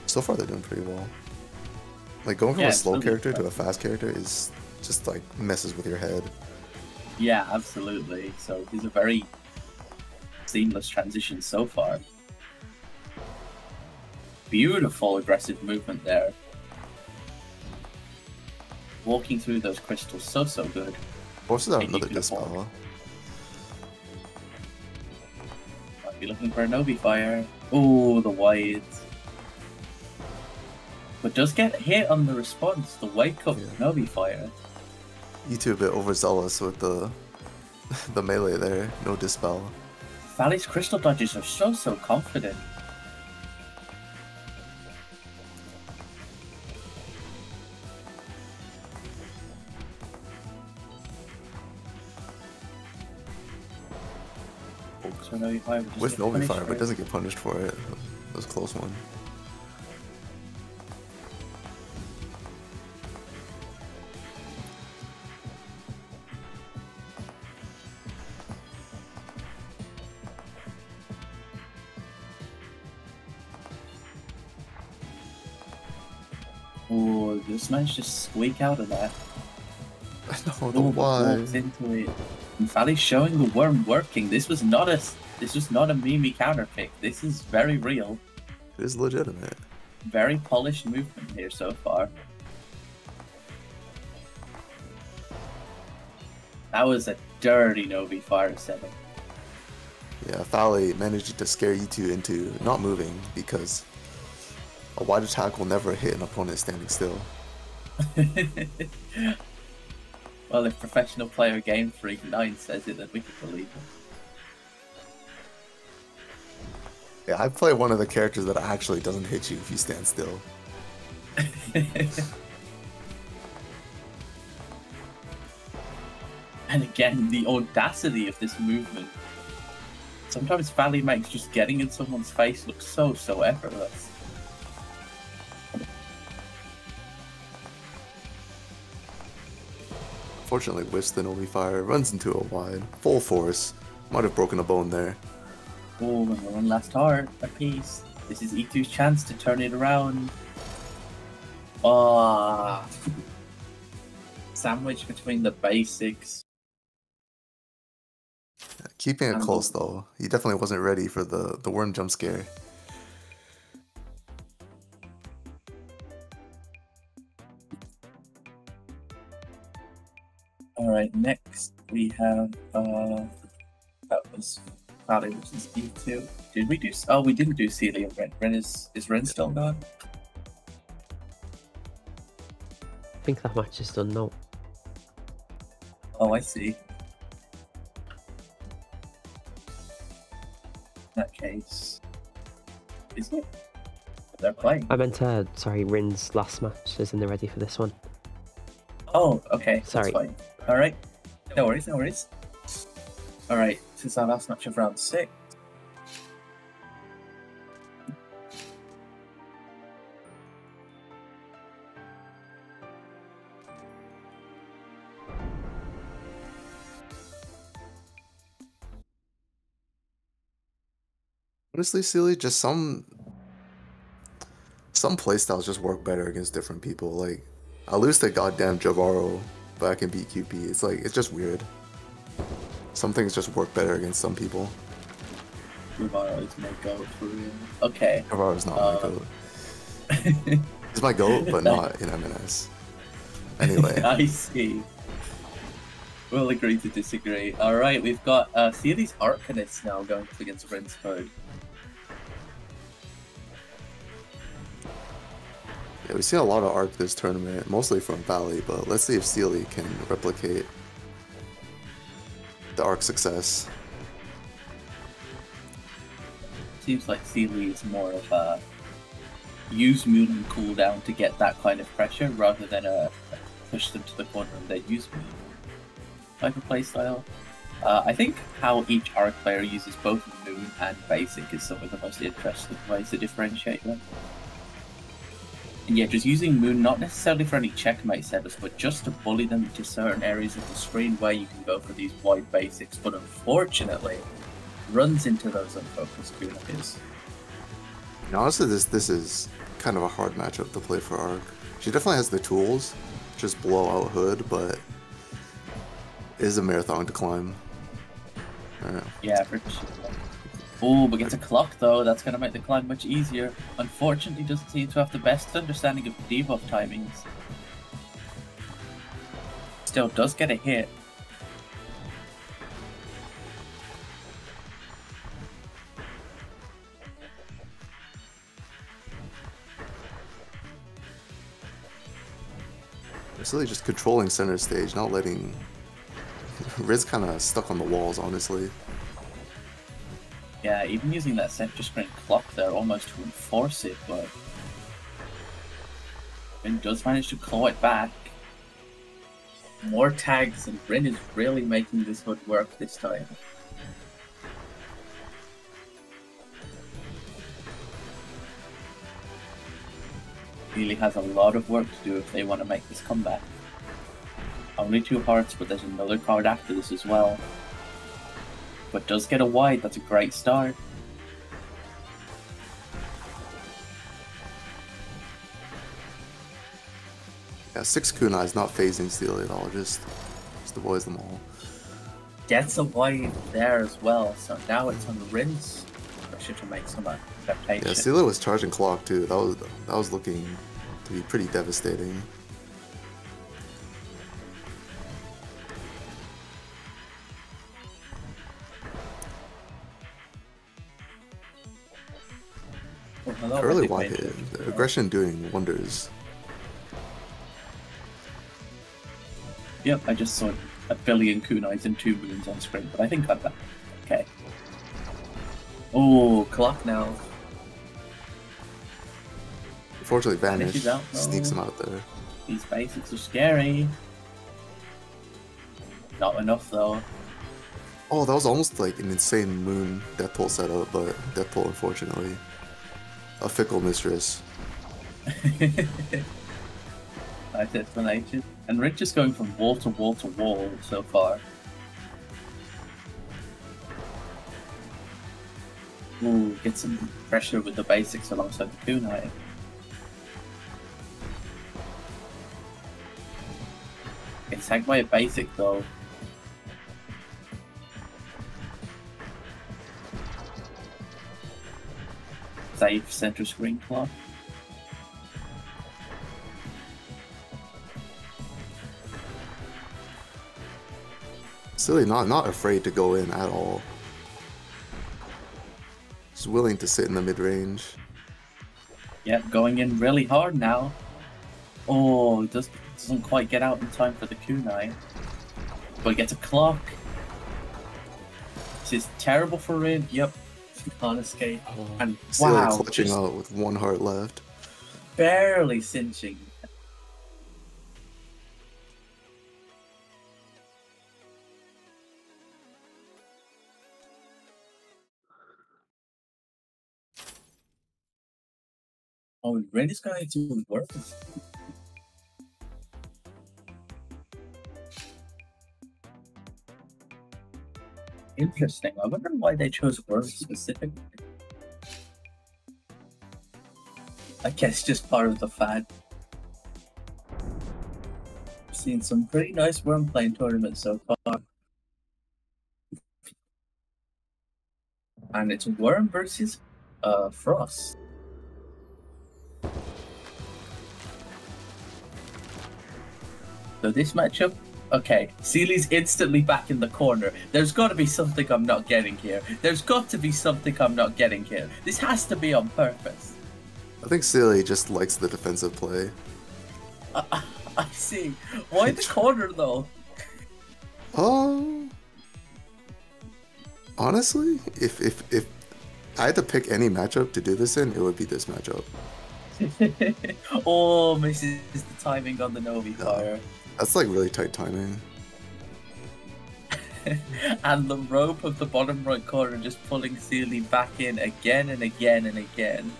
so far they're doing pretty well. Like going from a slow character to a fast character is just like messes with your head. Yeah, absolutely. So these are very seamless transitions so far. Beautiful aggressive movement there. Walking through those crystals, so good. Forces out another Dispel. Might be looking for a Novi Fire. Oh, the wides. But does get hit on the response, the wake up Novi Fire. E2 a bit overzealous with the melee there, no Dispel. Fally's crystal dodges are so confident. So Novi Fire with Novi Fire, but doesn't get punished for it. That was a close one. Oh, this managed to squeak out of that. I don't know why. Walks into it. And Fally's showing the worm working. This was not a Mimi counter pick. This is very real. It is legitimate. Very polished movement here so far. That was a dirty Novi Fire setup. Yeah, Fally managed to scare E2 into not moving because a wide attack will never hit an opponent standing still. Well, if Professional Player Game Freak 9 says it, then we can believe Yeah, I play one of the characters that actually doesn't hit you if you stand still. And again, the audacity of this movement. Sometimes Valley makes just getting in someone's face look so effortless. Fortunately, Wiston only fire runs into a wide. Full force. Might have broken a bone there. Oh, and one last heart apiece. This is E2's chance to turn it around. Ah, sandwich between the basics. Keeping it close though. He definitely wasn't ready for the worm jump scare. Alright, next we have that was Valley versus E2. Did we do we didn't do Celia and Ren. Ren is Ren still gone? I think that match is done now. Oh, I see. In that case, is it? They're playing. I meant to, sorry, Rin's last match isn't they ready for this one? Oh, okay. Sorry. That's fine. Alright. No worries, no worries. Alright, this is our last match of round 6. Honestly, Sealy, just some playstyles just work better against different people. Like, I lose to goddamn Javaro, but I can beat QP. It's like, it's just weird. Some things just work better against some people. Javaro is my goat for real. Okay. Javaro's not my goat. He's my goat, but not in MNS. Anyway. I see. We'll agree to disagree. Alright, we've got Sealy's Arcanist now going against Ren's Code. Yeah, we've seen a lot of Arc this tournament, mostly from Valley, but let's see if Sealy can replicate the Arc success. Seems like Sealy is more of a use Moon and cooldown to get that kind of pressure rather than push them to the corner and then use Moon type of playstyle. I think how each Arc player uses both Moon and Basic is some of the most interesting ways to differentiate them. And yeah, just using Moon not necessarily for any checkmate setups, but just to bully them to certain areas of the screen where you can go for these wide basics, but unfortunately runs into those unfocused kunais. And honestly, this is kind of a hard matchup to play for Arc. She definitely has the tools, just blow out Hood, but it is a marathon to climb. Yeah, for sure. Oh, but gets a clock though, that's going to make the climb much easier. Unfortunately, doesn't seem to have the best understanding of debuff timings. Still does get a hit. It's really just controlling center stage, not letting... Riz kind of stuck on the walls, honestly. Yeah, even using that center screen clock there almost to enforce it, but Rin does manage to claw it back. More tags, and Rin is really making this Hood work this time. Really has a lot of work to do if they want to make this comeback. Only 2 hearts, but there's another card after this as well. But does get a wide, that's a great start. Yeah, 6 kunais not phasing Steely at all, just avoids them all. Gets a wide there as well, so now it's on Rin's pressure to make some adaptation. Yeah, Steely was charging clock too. That was looking to be pretty devastating. Oh, hello, Early wide hit. Aggression doing wonders. Yep, I just saw a billion kunais and 2 moons on screen, but I think I'm back. Okay. Oh, clock now. Unfortunately, Vanish Vanishes out, sneaks though. him out there. These basics are scary. Not enough though. Oh, that was almost like an insane moon Death Toll setup, but Death Toll, unfortunately, a fickle mistress. Nice explanation. And Rich is going from wall to wall to wall so far. Ooh, get some pressure with the basics alongside the kunai. It's tagged by a basic though. Safe center screen clock. Silly, not afraid to go in at all. He's willing to sit in the mid range. Yep, going in really hard now. Oh, doesn't quite get out in time for the kunai. But gets a clock. This is terrible for Rin. Yep. Can't escape. And Silly wow, clutching just out with one heart left. barely cinching. Oh, Rin is going to work. Interesting. I wonder why they chose words specifically. I guess just part of the fad. I've seen some pretty nice worm playing tournaments so far. And it's Worm versus Frost. So this matchup, okay, Seely's instantly back in the corner. There's got to be something I'm not getting here. There's got to be something I'm not getting here. This has to be on purpose. I think Silly just likes the defensive play. I see. Why the corner though? Honestly, if I had to pick any matchup to do this in, it would be this matchup. Oh, misses the timing on the Novi fire. That's like really tight timing. And the rope of the bottom right corner just pulling Seely back in again and again and again.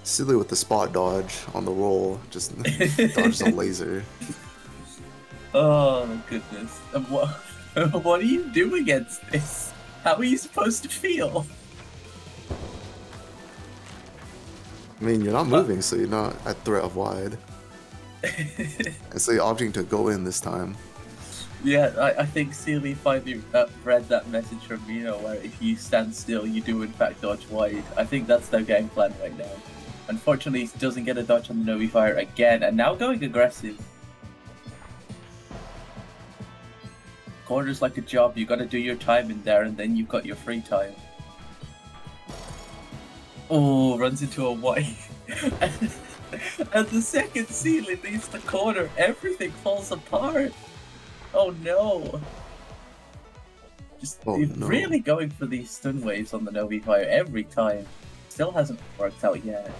Silly with the spot dodge on the roll, just dodges a laser. Oh goodness. And what do you do against this? How are you supposed to feel? I mean, you're not moving, so you're not at threat of wide. And so you're opting to go in this time. Yeah, I think Seely finally read that message from Mino where if you stand still, you do in fact dodge wide. I think that's their game plan right now. Unfortunately, he doesn't get a dodge on the Novi fire again, and now going aggressive. Corner's like a job, you gotta do your time in there, and then you've got your free time. Oh, runs into a white. And the second Seely leaves the corner, everything falls apart. Oh no. Just really going for these stun waves on the Novi fire every time. Still hasn't worked out yet.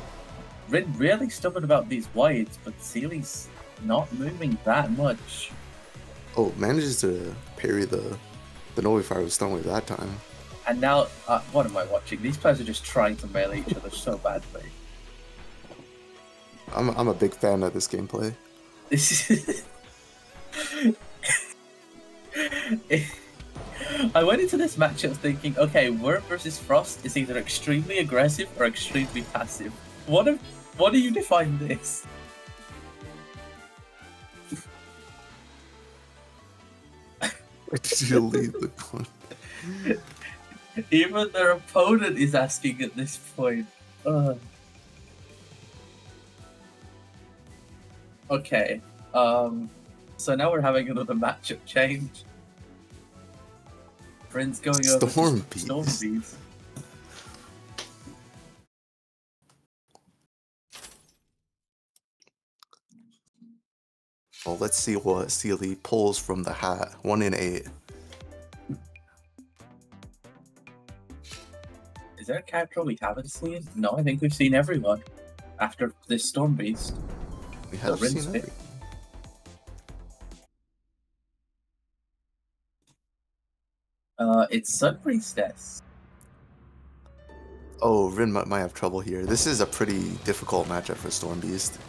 Rin really stubborn about these wides, but Seely's not moving that much. Oh, manages to parry the Novi fire with stun wave that time. And now, what am I watching? These players are just trying to melee each other so badly. I'm a big fan of this gameplay. I went into this matchup thinking, okay, Worm versus Frost is either extremely aggressive or extremely passive. What do you define this? Where did you leave the corner? Even their opponent is asking at this point. Okay. So now we're having another matchup change. Friends going over Storm to Storm Beast. Well, let's see what Seely pulls from the hat. 1 in 8. there a character we haven't seen? No, I think we've seen everyone after this Storm Beast. We have Rin's seen fit. it. It's Sun Priestess. Oh, Rin might have trouble here. This is a pretty difficult matchup for Storm Beast.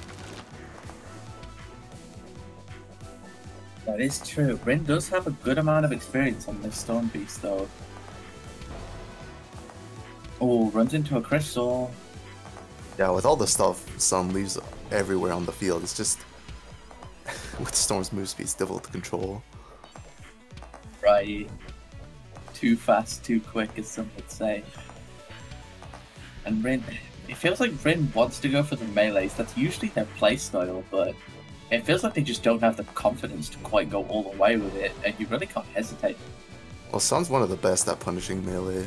That is true. Rin does have a good amount of experience on this Storm Beast, though. Oh, runs into a crystal. Yeah, with all the stuff Sun leaves everywhere on the field, it's just with Storm's move speed, it's difficult to control. Right. Too fast, too quick, as some would say. And Rin, it feels like Rin wants to go for the melees. That's usually their playstyle, but it feels like they just don't have the confidence to quite go all the way with it, and you really can't hesitate. Well, Sun's one of the best at punishing melee.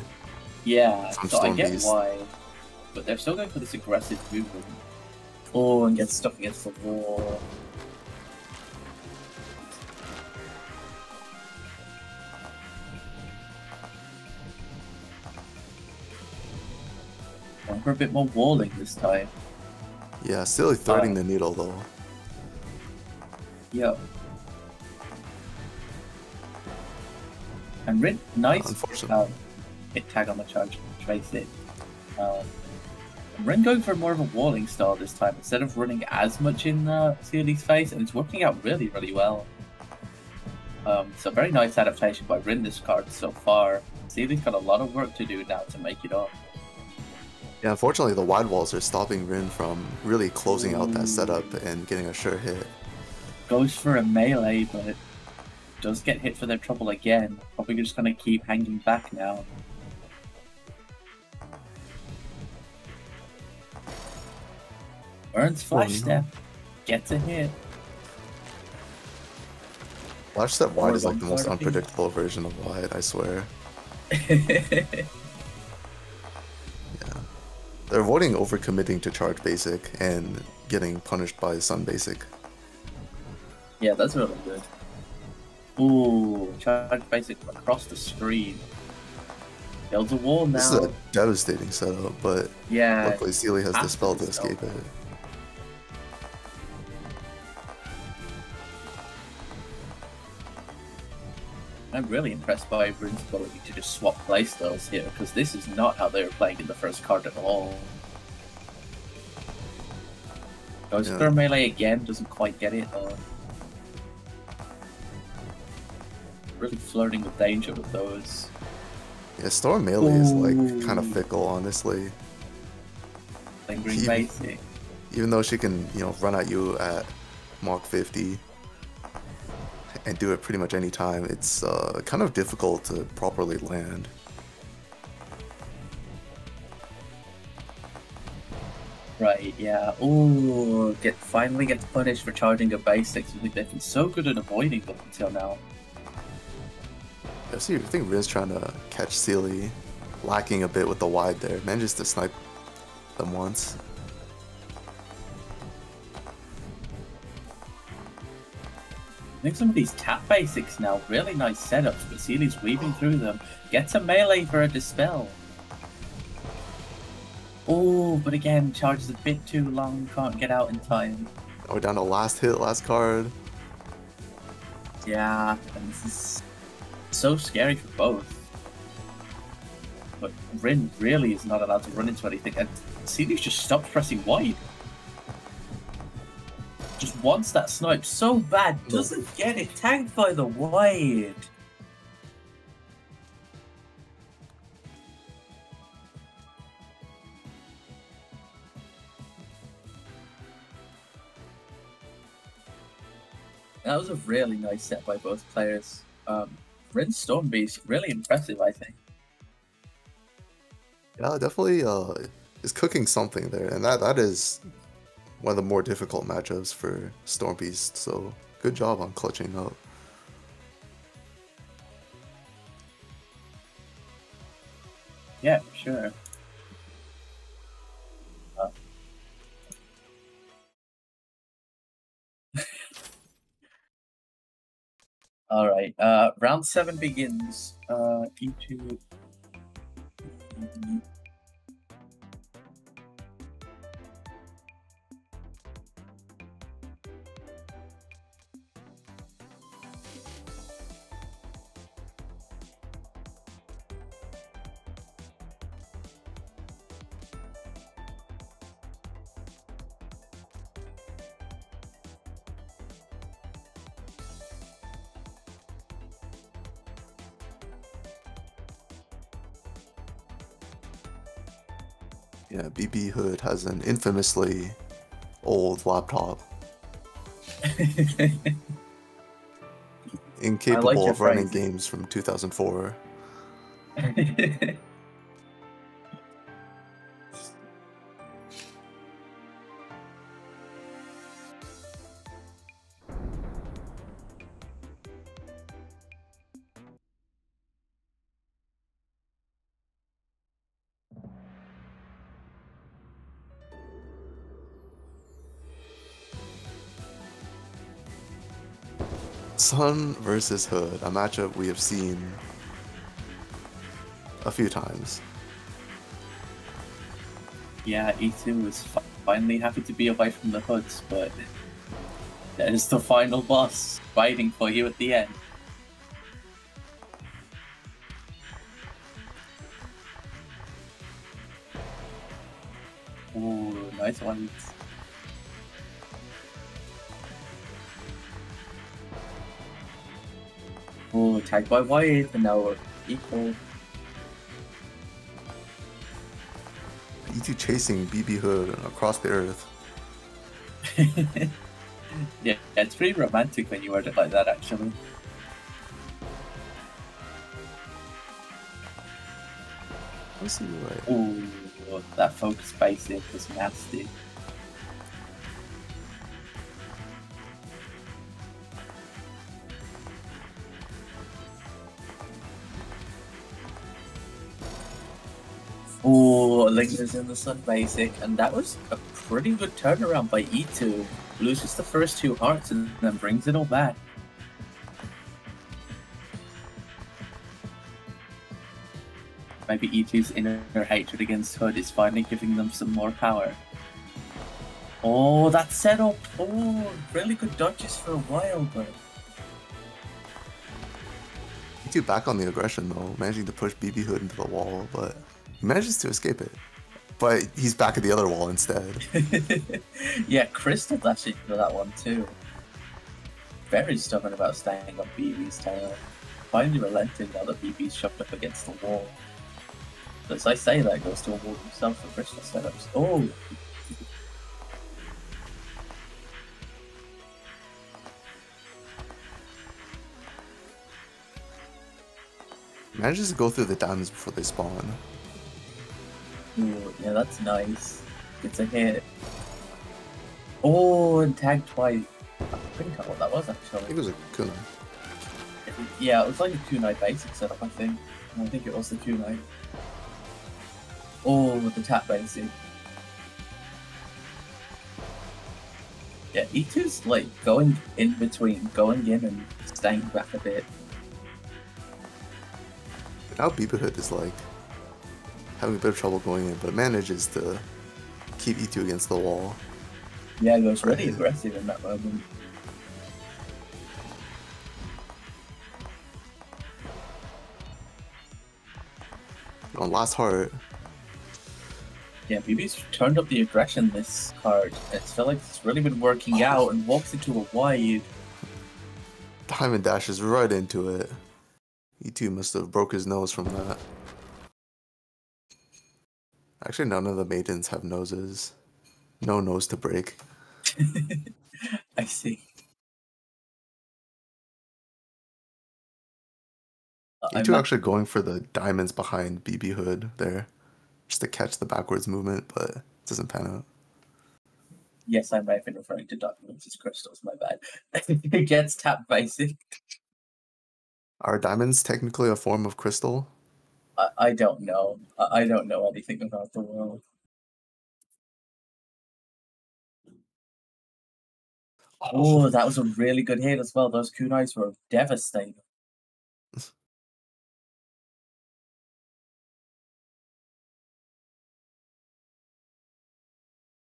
Yeah, From so I Storm get Beast. why, but they're still going for this aggressive movement. Oh, and get stuck against the wall. Going for a bit more walling this time. Yeah, still threading the needle though. Yep. And Rin, nice Unfortunately. hit tag on the charge, trace it. Rin going for more of a walling style this time instead of running as much in Sealy's face, and it's working out really, really well. So very nice adaptation by Rin this card so far. Sealy's got a lot of work to do now to make it up. Yeah, unfortunately the wide walls are stopping Rin from really closing out that setup and getting a sure hit. Goes for a melee, but does get hit for their trouble again. Probably just gonna keep hanging back now. Earns Flash Step. Gets a hit. Flash Step wide is like the most 130. unpredictable version of wide, I swear. Yeah. They're avoiding overcommitting to charge basic and getting punished by Sun basic. Yeah, that's really good. Ooh, charge basic across the screen. Builds a wall now. This is a devastating setup, but Yeah. luckily Sealy has the has spell to to escape it. I'm really impressed by Rin's ability to just swap playstyles here, because this is not how they were playing in the first card at all. Goes Yeah. for a melee again, doesn't quite get it though. Really flirting with danger with those. Yeah, Storm melee is like kind of Ooh. fickle, honestly. Lingering Even- basic. Even though she can, run at you at Mach 50 and do it pretty much any time, it's kind of difficult to properly land. Right, yeah. Ooh, finally gets punished for charging a basic. Something they've been so good at avoiding up until now. I think Rin's trying to catch Sealy, lacking a bit with the wide there. Manages to snipe them once. I think some of these tap basics now, really nice setups, but Sealy's weaving through them. Gets a melee for a dispel. Oh, but again, charges a bit too long, can't get out in time. We're down to last hit, last card. Yeah, and this is so scary for both. But Rin really is not allowed to run into anything, and Sealy's just stopped pressing wide. Just wants that snipe so bad, doesn't get it, tagged by the wide. That was a really nice set by both players. Rin's Storm Beast, really impressive, I think. Yeah, definitely is cooking something there, and that is one of the more difficult matchups for Storm Beast, so good job on clutching up. Yeah, for sure. All right. Round 7 begins. E2. Yeah, BB Hood has an infamously old laptop, I like incapable your of running phrasing. games from 2004. Sun versus Hood, a matchup we have seen a few times. Yeah, E2 is finally happy to be away from the hoods, but there's the final boss fighting for you at the end. Ooh, nice ones. Ooh, tagged by White, and now we're equal. E2 chasing BB Hood across the earth. Yeah, it's pretty romantic when you word it like that, actually. I see you right. Ooh, that focus basic was nasty. Ooh, Lingers in the Sun basic, and that was a pretty good turnaround by E2. Loses the first two hearts and then brings it all back. Maybe E2's inner hatred against Hood is finally giving them some more power. Oh, that setup! Oh, really good dodges for a while, but... E2 back on the aggression though, managing to push BB Hood into the wall, but he manages to escape it. But he's back at the other wall instead. Yeah, Crystal dashed into that one too. Very stubborn about staying on BB's tail. Finally relenting now that BB's shoved up against the wall. But as I say that, goes to a wall himself for Crystal setups. Oh! Manages to go through the diamonds before they spawn. Ooh, yeah, that's nice. Gets a hit. Oh, and tagged twice. I couldn't tell what that was I think actually. it was a kunai. Yeah, it was like a kunai basic setup, I think. I think it was the kunai. Oh, with the tap basic. Yeah, E2's like going in between, going in and staying back a bit. Now BB Hood is like having a bit of trouble going in, but manages to keep E2 against the wall. Yeah, it was really aggressive in that moment. On last heart, Yeah, BB's turned up the aggression this card. It's felt like it's really been working out and walks into a wide. Diamond dashes right into it. E2 must have broke his nose from that. Actually, none of the maidens have noses. No nose to break. I see. E2 actually going for the diamonds behind BB Hood there, just to catch the backwards movement, but it doesn't pan out. Yes, I may have been referring to diamonds as crystals, my bad. It gets tap basic. Are diamonds technically a form of crystal? I don't know. I don't know anything about the world. Oh, that was a really good hit as well. Those kunais were devastating.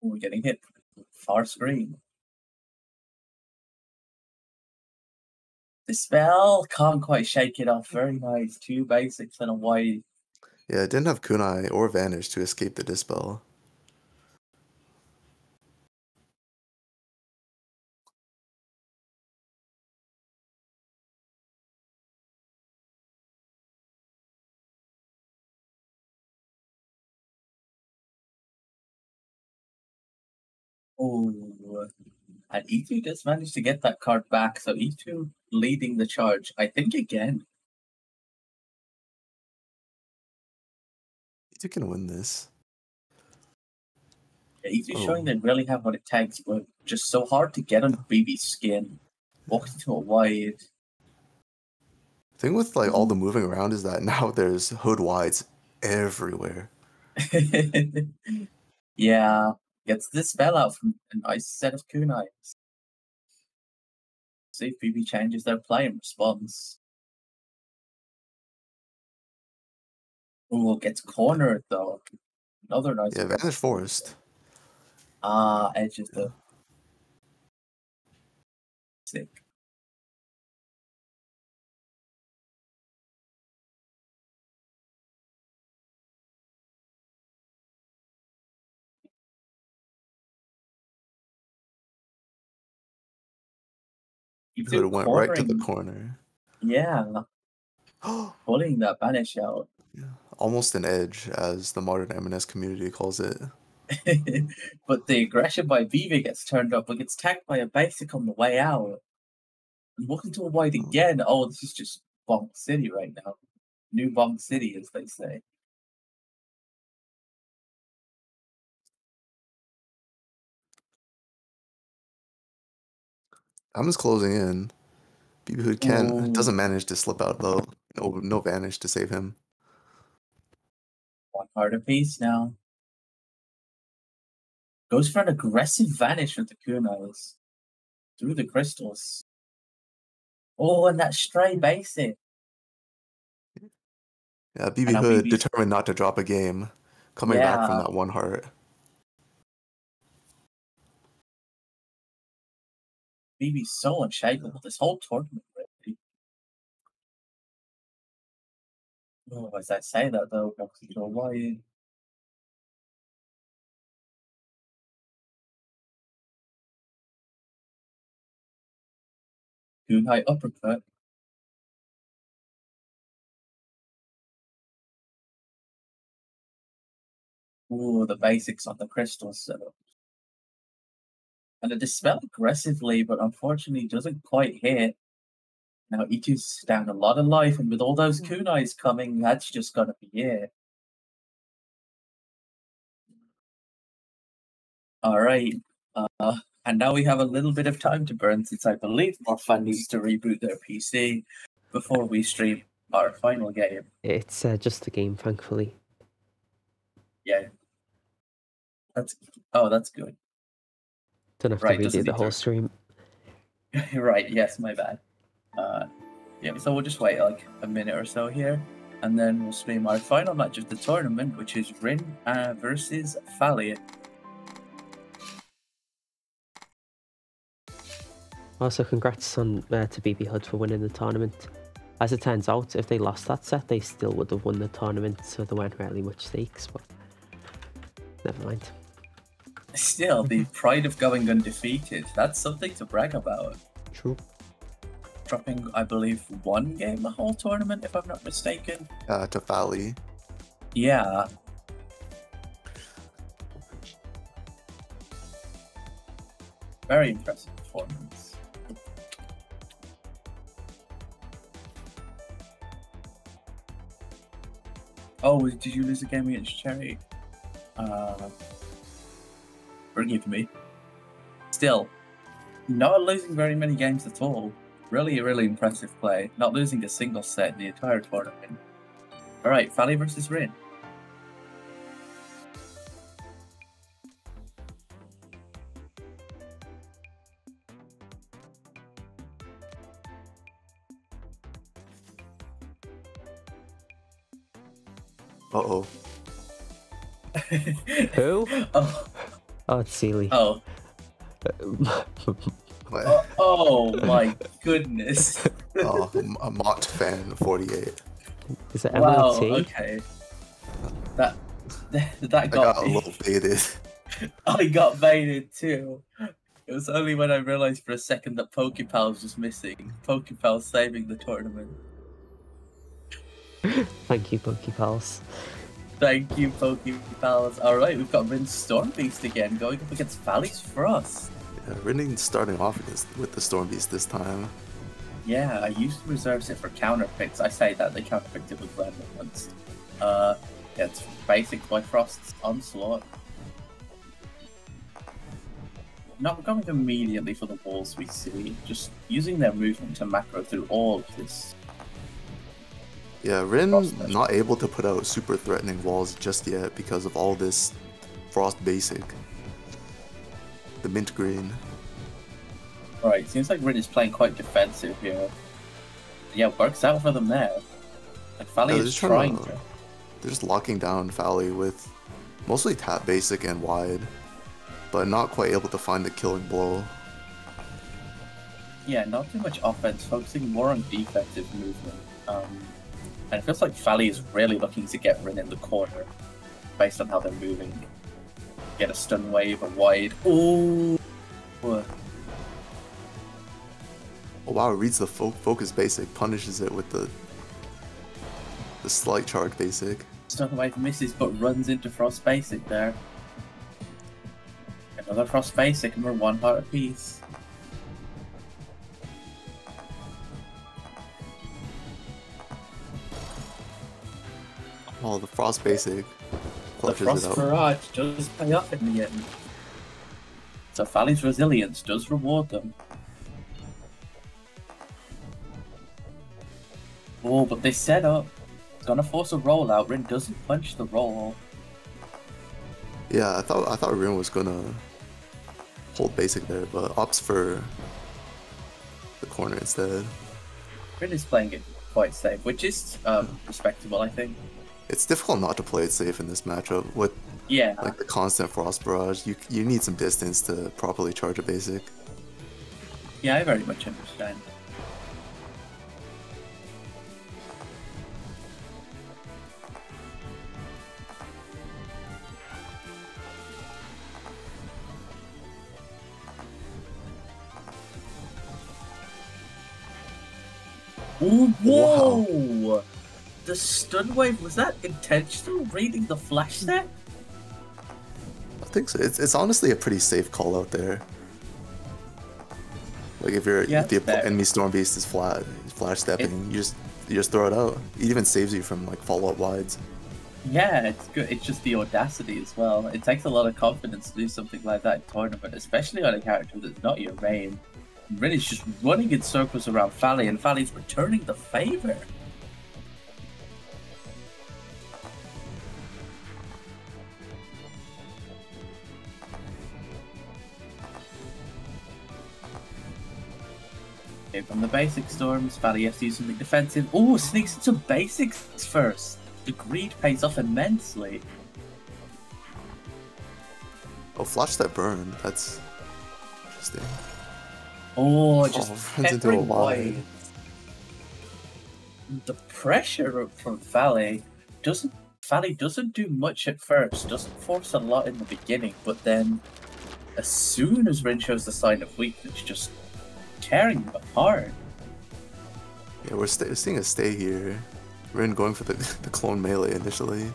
We're getting hit far screen. Dispel can't quite shake it off. Very nice. Two basics and a wide. Yeah, it didn't have kunai or vanish to escape the dispel. Oh, and E2 does manage to get that card back, so E2 leading the charge, I think again. You can win this. Yeah, E2 showing they really have what it takes, but just so hard to get on BB's skin. Walks into a wide. Thing with like all the moving around is that now there's hood wides everywhere. Yeah, gets this spell out from a nice set of kunais. See if BB changes their play in response. Ooh, gets cornered though. Another nice. Yeah, Vanish Forest. Ah, edges the sick. Hood went right to the corner. Yeah, pulling that banish out. Yeah, almost an edge, as the modern M&S community calls it. But the aggression by BB gets turned up, but gets tagged by a basic on the way out. And walking to a wide again. Oh, this is just Bonk City right now. New Bonk City, as they say. I'm just closing in. BB Hood doesn't manage to slip out though. No Vanish to save him. One heart apiece now. Goes for an aggressive vanish with the kunais. Through the crystals. Oh, and that stray basic. Yeah, BB Hood determined not to drop a game, coming back from that one heart. BB's so unshakable this whole tournament, really. Oh, as I say that though, why? Kunai uppercut. Ooh, the basics on the crystals setup. And the dispel aggressively, but unfortunately doesn't quite hit. Now E2's down a lot of life, and with all those kunais coming, that's just gonna be it. Alright. And now we have a little bit of time to burn since I believe Morphan needs to reboot their PC before we stream our final game. It's just a game, thankfully. Yeah. That's good. Don't have to redo the whole stream. Right, yes, my bad. Yeah, so we'll just wait like a minute or so here, and then we'll stream our final match of the tournament, which is Rin versus Fali. Also, congrats on to BB Hood for winning the tournament. As it turns out, if they lost that set, they still would have won the tournament, so there weren't really much stakes, but never mind. Still, the pride of going undefeated, that's something to brag about. True. Dropping, I believe, one game the whole tournament, if I'm not mistaken. To Fali. Yeah. Very impressive performance. Oh, did you lose a game against Cherry? Forgive me. Still, not losing very many games at all. Really, really impressive play. Not losing a single set in the entire tournament. Alright, Fali versus Rin. Uh-oh. Who? Oh, it's Sealy. oh. Oh my goodness. Oh, a Mott fan 48. Is it MLT? Wow, okay. That I got a little baited. I got baited too. It was only when I realized for a second that Pokepals was missing. Pokepals saving the tournament. Thank you, Pokepals. Thank you, Pokepals. Alright, we've got Rin's Storm Beast again, going up against Valley's Frost. Yeah, Rin starting off with the Storm Beast this time. Yeah, I used to reserve it for counter picks. I say that, they counter picked it with random ones. Yeah, it's basic by Frost's Onslaught. Not going immediately for the walls we see, just using their movement to macro through all of this. Yeah, Rin Frost not able to put out super threatening walls just yet because of all this Frost basic. The mint green. Right, seems like Rin is playing quite defensive here. Yeah, works out for them there. Like, Valley is trying to... They're just locking down Valley with mostly tap basic and wide, but not quite able to find the killing blow. Yeah, not too much offense, focusing more on defensive movement. And it feels like Valley is really looking to get Rin in the corner, based on how they're moving. Get a stun wave, a wide... Ooh! Oh wow, it reads the focus basic, punishes it with the slight charge basic. Stun wave misses, but runs into Frost basic there. Another Frost basic, and we're 1 heart apiece. Oh, the Frost basic The clutches Frost it out. Barrage does pay off in the end. So Valley's resilience does reward them. Oh, but this setup is gonna force a rollout. Rin doesn't punch the roll. Yeah, I thought Rin was gonna hold basic there, but opts for the corner instead. Rin is playing it quite safe, which is respectable, I think. It's difficult not to play it safe in this matchup with Yeah. like the constant Frost Barrage. You need some distance to properly charge a basic. Yeah, I very much understand. Ooh, whoa! Wow. The stun wave, was that intentional reading the flash set? I think so. It's honestly a pretty safe call out there. Like if the enemy Storm Beast is flash stepping, you just throw it out. It even saves you from like follow up wides. Yeah, it's good. It's just the audacity as well. It takes a lot of confidence to do something like that in tournament, especially on a character that's not your main. Rin is just running in circles around Valley, and Valley's returning the favor. Okay, from the basic storms, Valley has to do something defensive. Oh, sneaks into basics first. The greed pays off immensely. Oh, flash that burn. That's interesting. Oh, just runs into a peppering wide. wide. The pressure from Valley doesn't do much at first, doesn't force a lot in the beginning, but then as soon as Rin shows the sign of weakness, just tearing him apart. Yeah, we're seeing a stay here. Rin going for the clone melee initially.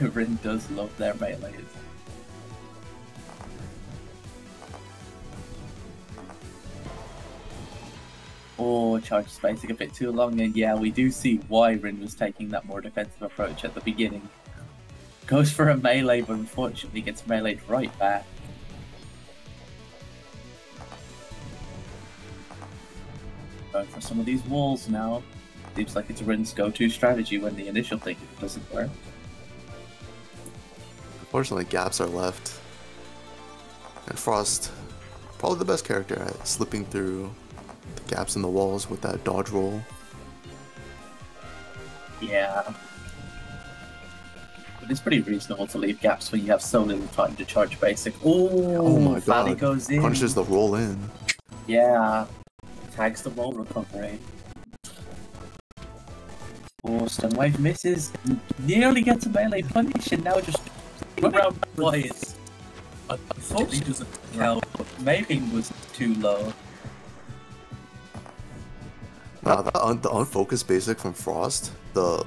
Rin does love their melees. Oh, charges basic a bit too long, and yeah, we do see why Rin was taking that more defensive approach at the beginning. Goes for a melee, but unfortunately gets meleeed right back. Going for some of these walls now. Seems like it's Rin's go-to strategy when the initial thing doesn't work. Unfortunately, gaps are left. And Frost, probably the best character at slipping through the gaps in the walls with that dodge roll. Yeah. But it's pretty reasonable to leave gaps when you have so little time to charge basic. Ooh, Oh my Valley god, goes in. punishes the roll in. Yeah. Tags the roll recovery. Oh, stun wave misses. Nearly gets a melee punish, and now just around boys. Unfortunately doesn't count. Maybe was too low. Nah, the unfocused basic from Frost, the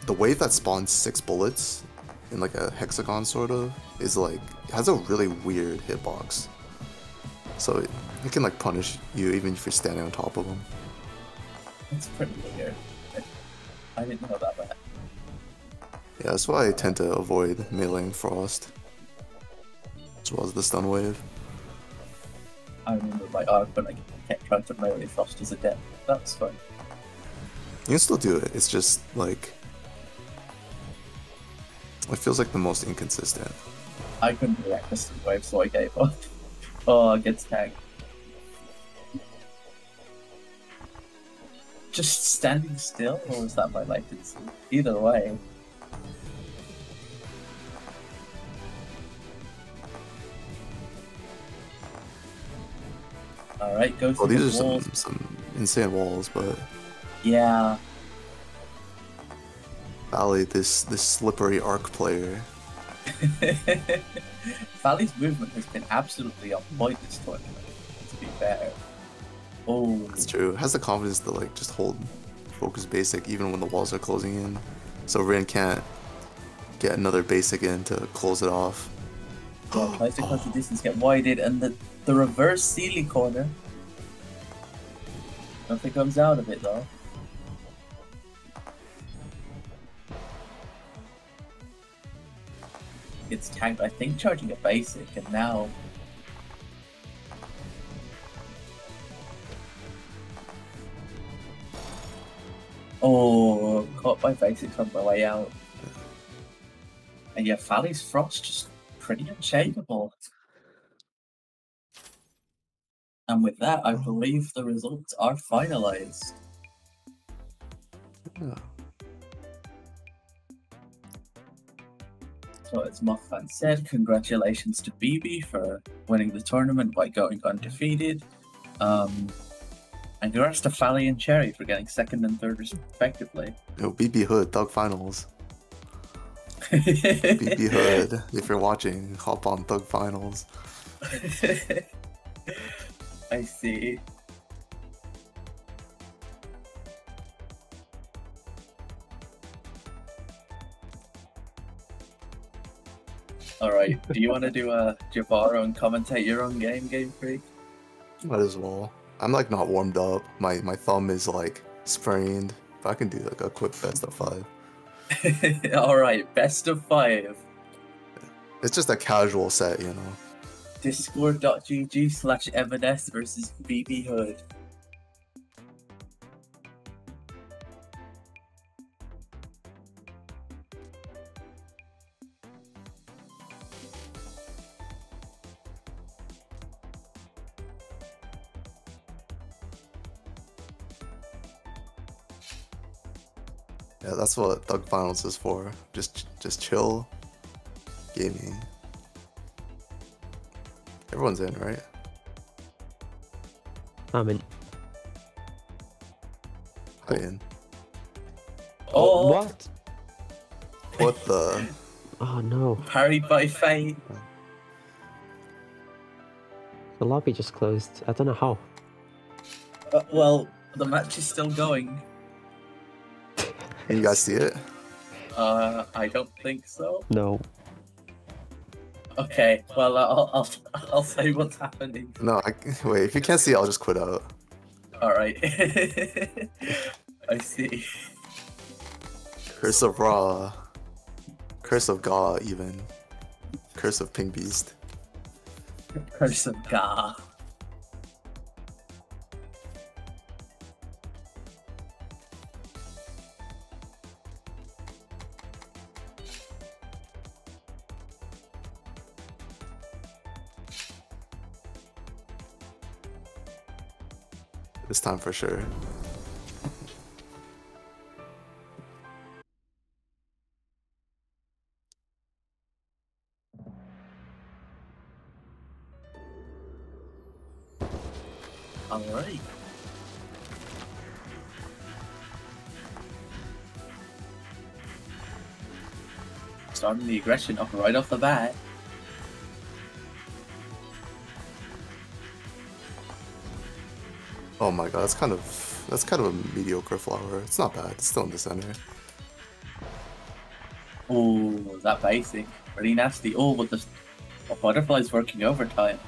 the wave that spawns 6 bullets in like a hexagon sort of is like it has a really weird hitbox. So it can like punish you even if you're standing on top of them. It's pretty weird. I didn't know about that. Yeah, that's why I tend to avoid meleeing Frost. As well as the stun wave. I remember my arc when I kept trying to melee Frost as a death. That was fun. You can still do it, it's just like it feels like the most inconsistent. I couldn't react to stun wave, so I gave up. Oh, I get tagged. Just standing still, or was that my latency? Either way. Alright, go through These the are walls. some insane walls, but Yeah. Valley, this slippery arc player. Valley's movement has been absolutely on point this tournament, to be fair. Oh, It's true. It has the confidence to like just hold focus basic even when the walls are closing in. So Rin can't get another basic in to close it off. yeah, tries to close the distance, get widened, and the reverse Sealy corner. Nothing comes out of it though. It's tagged, I think, charging a basic, and now. Oh, caught by basics on my way out. And yeah, Valley's Frost just pretty unshakable. And with that, I believe the results are finalized. Yeah. So as Mothfan said, congratulations to BB for winning the tournament by going undefeated. And congrats to Fally and Cherry for getting second and third respectively. Yo, BB Hood, Thug Finals. BB Hood, if you're watching, hop on Thug Finals. I see. Alright, do you want to do a Javaro and commentate your own Game Freak? Might as well. I'm like not warmed up. My thumb is like sprained. But I can do like a quick best of 5. Alright, best of 5. It's just a casual set, you know. Discord.gg/Evanes versus BB Hood. Yeah, that's what Thug Finals is for. Just chill gaming. Everyone's in, right? I'm in. Hi in. Oh, What? What the? Oh no. parried by fate. The lobby just closed. I don't know how. Well, the match is still going. Can you guys see it? I don't think so. No. Okay, well, I'll say what's happening. No, wait. If you can't see it, I'll just quit out. All right. I see. Curse of Ra. Curse of Ga, even. Curse of Pink Beast. Curse of Ga. This time for sure. All right. Starting the aggression up right off the bat. Oh my god, that's kind of a mediocre flower. It's not bad. It's still in the center. Oh, that basic. Pretty nasty. Oh, but the butterfly's working overtime.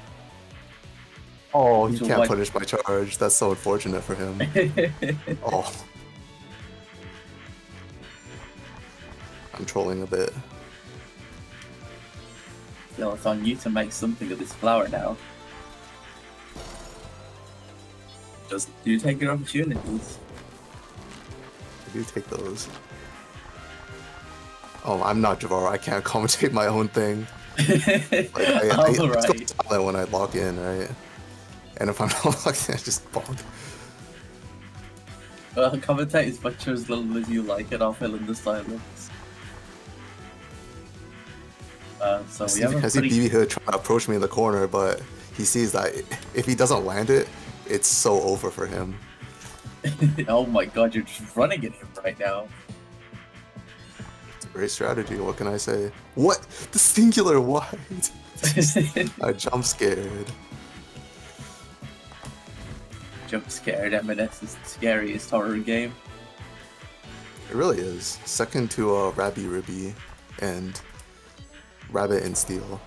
Oh, he So can't what- punish my charge. That's so unfortunate for him. Oh. I'm trolling a bit. Still, it's on you to make something of this flower now. Just do take your opportunities. I do take those. Oh, I'm not Javaro. I can't commentate my own thing. Like, I just go silent when I log in, right? And if I'm not logged in, I just bonk. Well, commentate as much or as little as you like, and I'll fill in the silence. So we have I see BB Hood trying to approach me in the corner, but he sees that if he doesn't land it, it's so over for him. Oh my god, you're just running at him right now. It's a great strategy, what can I say? What? The singular wide! I jump scared. Jump scared, M&S is the scariest horror game. It really is. Second to Rabby Ribby and Rabbit and Steel.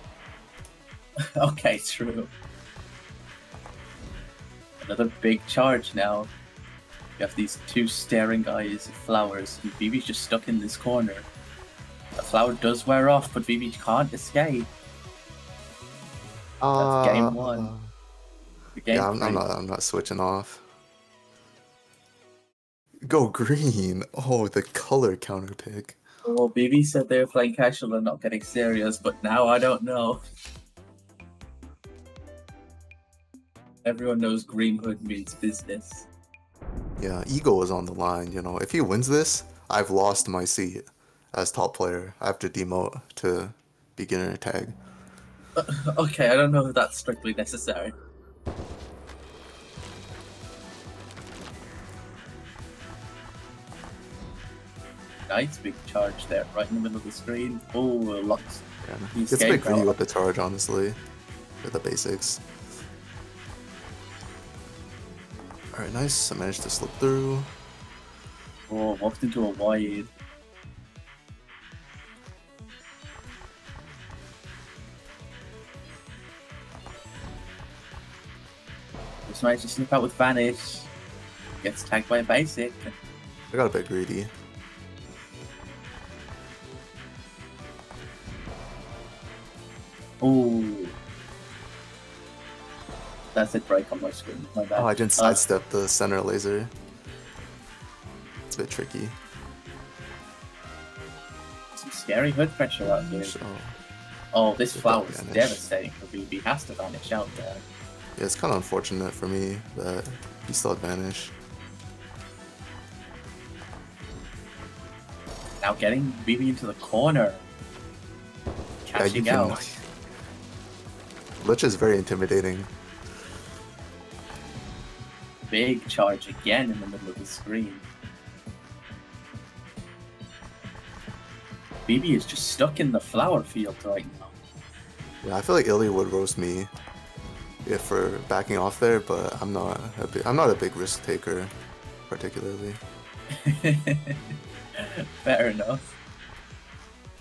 Okay, true. Another big charge now. You have these two staring eyes of flowers, and BB's just stuck in this corner. The flower does wear off, but BB can't escape. That's game one. Yeah, I'm not switching off. Go green! Oh, the color counter pick. Well, BB said they were playing casual and not getting serious, but now I don't know. Everyone knows Green Hood means business. Yeah, ego is on the line, you know. If he wins this, I've lost my seat as top player. I have to demote to beginner tag. Okay, I don't know if that's strictly necessary. Nice big charge there, right in the middle of the screen. Oh, lots. Yeah, it's a bit greedy with the charge, honestly, with the basics. Alright, nice. I managed to slip through. Oh, walked into a wide. Just managed to slip out with Vanish. Gets tagged by a basic. I got a bit greedy. Oh. That's it, break on my screen. My bad. Oh, I didn't sidestep the center laser. It's a bit tricky. Some scary hood pressure out here. So, Oh, this flower is vanish. devastating for BB. He has to vanish out there. yeah, it's kind of unfortunate for me that he still had vanish. Now getting BB into the corner. Catching out. Lich is very intimidating. Big charge again in the middle of the screen. BB is just stuck in the flower field right now. Yeah, I feel like Illy would roast me if for backing off there, but I'm not a big risk taker, particularly. Fair enough.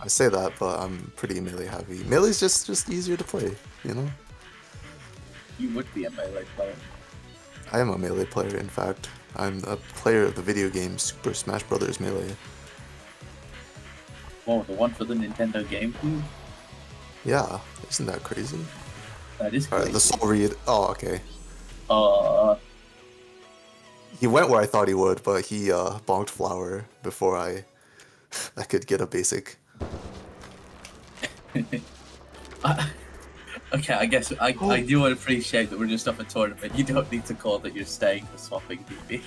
I say that, but I'm pretty melee heavy. Melee's just easier to play, you know? You would be a melee player. I am a melee player, in fact. I'm a player of the video game Super Smash Bros. Melee. Oh, the one for the Nintendo GameCube? Yeah, isn't that crazy? That is crazy. Alright, the Soul Read. Oh, okay. He went where I thought he would, but he bonked Flower before I could get a basic. Okay, I guess I do appreciate that we're just up a tournament. You don't need to call that you're staying for swapping BB.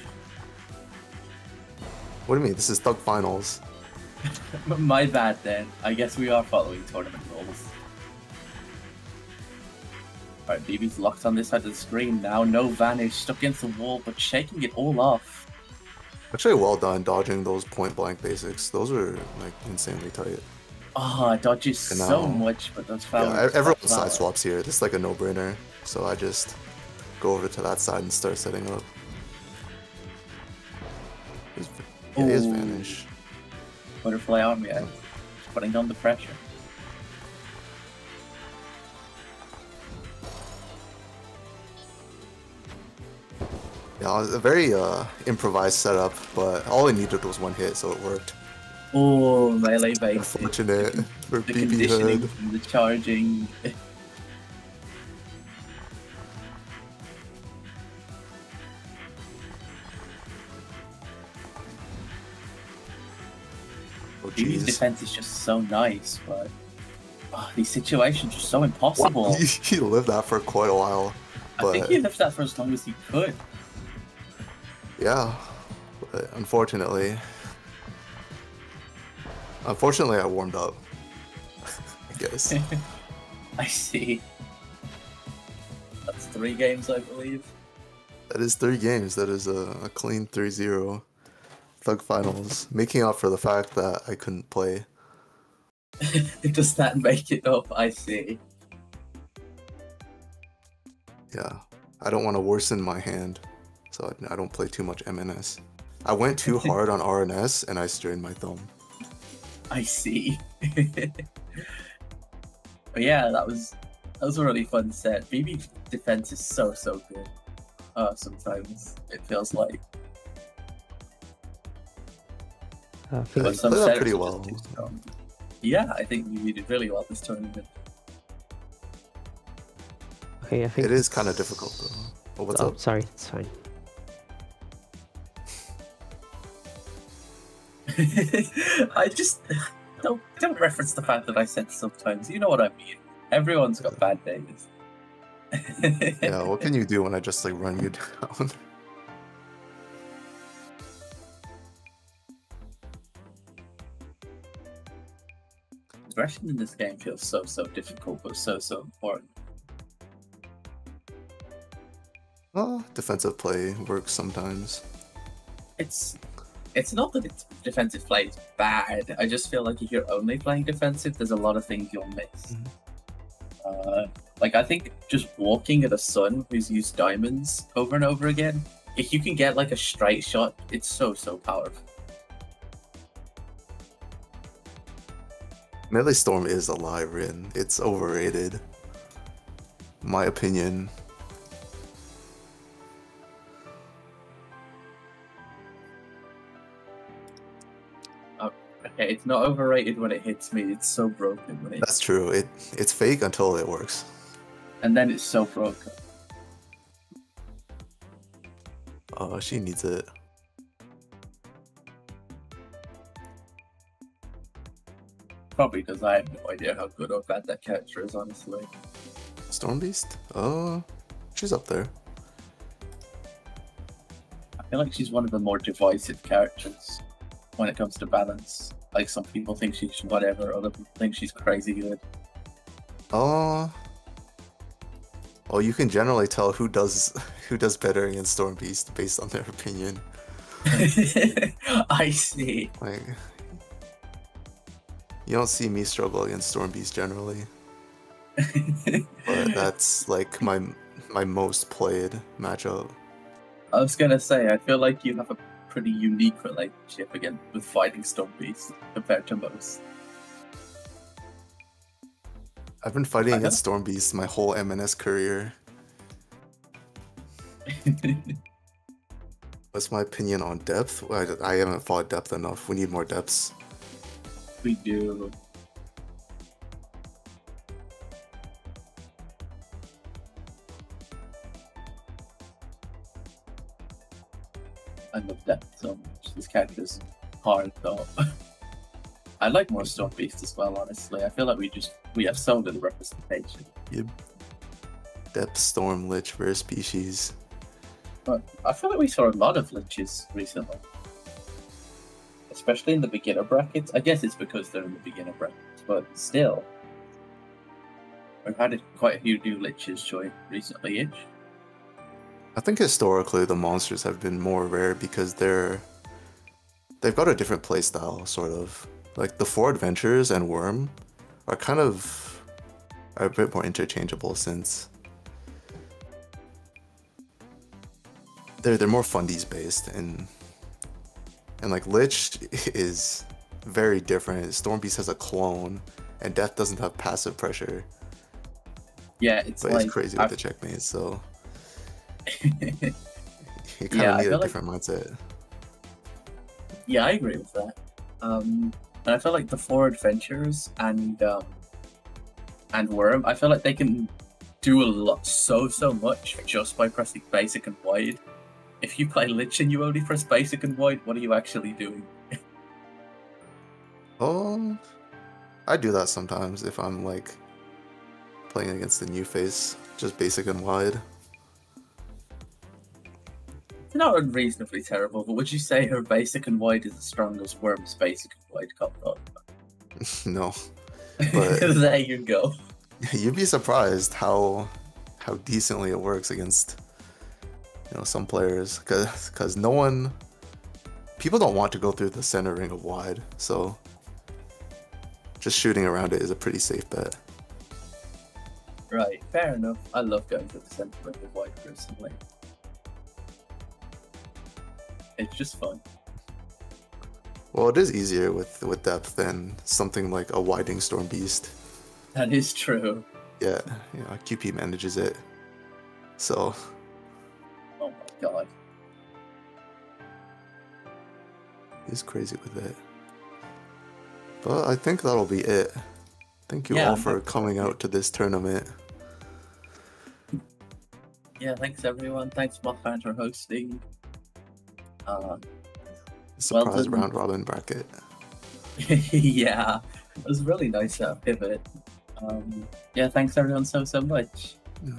What do you mean? This is Thug Finals. My bad then. I guess we are following tournament rules. Alright, BB's locked on this side of the screen now. No vanish, stuck against the wall, but shaking it all off. Actually, well done dodging those point blank basics. Those were like insanely tight. Oh, it dodges so much, but those flowers. Yeah, everyone side swaps here. This is like a no-brainer. So I just go over to that side and start setting up. It is vanish. Butterfly arm, yeah. putting on the pressure. Yeah, it was a very improvised setup, but all it needed was one hit, so it worked. Oh, melee base. Unfortunate for The BB conditioning, Hood. and the charging. Oh, BB's jeez. defense is just so nice, but these situations are so impossible. Wow, he lived that for quite a while. But I think he lived that for as long as he could. yeah, but unfortunately, I warmed up. I guess. I see. That's 3 games, I believe. That is 3 games. That is a clean 3-0 Thug Finals, making up for the fact that I couldn't play. Does that make it up? I see. Yeah, I don't want to worsen my hand, so I don't play too much MNS. I went too hard on RNS and I strained my thumb. I see. But yeah, that was a really fun set. BB defense is so good. Sometimes it feels like. I think But some played that setups pretty are well. just too strong. Yeah, I think we did really well this tournament. okay, I think It is kind of difficult though. Oh, what's up? Sorry, it's fine. I just don't reference the fact that I said sometimes. You know what I mean. Everyone's got bad days. Yeah, what can you do when I just like run you down? Aggression in this game feels so difficult, but so important. Oh, defensive play works sometimes. It's not that it's defensive play is bad. I just feel like if you're only playing defensive, there's a lot of things you'll miss. Like I think just walking at a Sun who's used diamonds over and over again, if you can get like a straight shot, it's so powerful. Melee Storm is a lie, Rin. It's overrated. My opinion. Okay, it's not overrated when it hits me. It's so broken when it. That's true. It's fake until it works. And then it's so broken. Oh, she needs it. Probably because I have no idea how good or bad that character is, honestly. Stormbeast? Oh, she's up there. I feel like she's one of the more divisive characters when it comes to balance. Like some people think she's whatever, other people think she's crazy good. Oh, you can generally tell who does better against Stormbeast based on their opinion. I see. Like, you don't see me struggle against Stormbeast generally, but that's like my most played matchup. I was gonna say, I feel like you have a pretty unique relationship again with fighting Stormbeast compared to most. I've been fighting against Stormbeast my whole MNS career. What's my opinion on depth? I haven't fought depth enough. We need more depths. We do. I love that so much. This character's hard though. I like more Stormbeast as well, honestly. I feel like we have so little representation. Yep. Depth Storm Lich versus species. But I feel like we saw a lot of Liches recently. Especially in the beginner brackets. I guess it's because they're in the beginner brackets, but still. We've had quite a few new Liches join recently-ish. I think historically the monsters have been more rare because they've got a different playstyle, sort of. Like the 4 Adventures and Worm are a bit more interchangeable since they're more fundies based and like Lich is very different. Storm Beast has a clone, and Death doesn't have passive pressure. Yeah, it's But like it's crazy with the checkmate, so you kind of Yeah, I need a feel like- different mindset. Yeah, I agree with that. And I feel like the four adventures and Worm, I feel like they can do a lot, so much just by pressing basic and wide. If you play Lich and you only press basic and wide, what are you actually doing? Oh, I do that sometimes if I'm like playing against the new face, just basic and wide. It's not unreasonably terrible, but would you say her basic and wide is as strong as Worm's basic and wide combo? No, but There you go. you'd be surprised how decently it works against some players, because people don't want to go through the center ring of wide, so just shooting around it is a pretty safe bet. Right, fair enough. I love going to the center ring of wide personally. It's just fun. Well, it is easier with depth than something like a Widing Storm Beast. That is true. Yeah, QP manages it. So Oh my god. he's crazy with it. But I think that'll be it. Thank you all for coming out to this tournament. Yeah, thanks everyone. Thanks Mothman for hosting. Surprise done. round robin bracket. Yeah, it was really nice pivot. Yeah, thanks everyone so much. Yeah.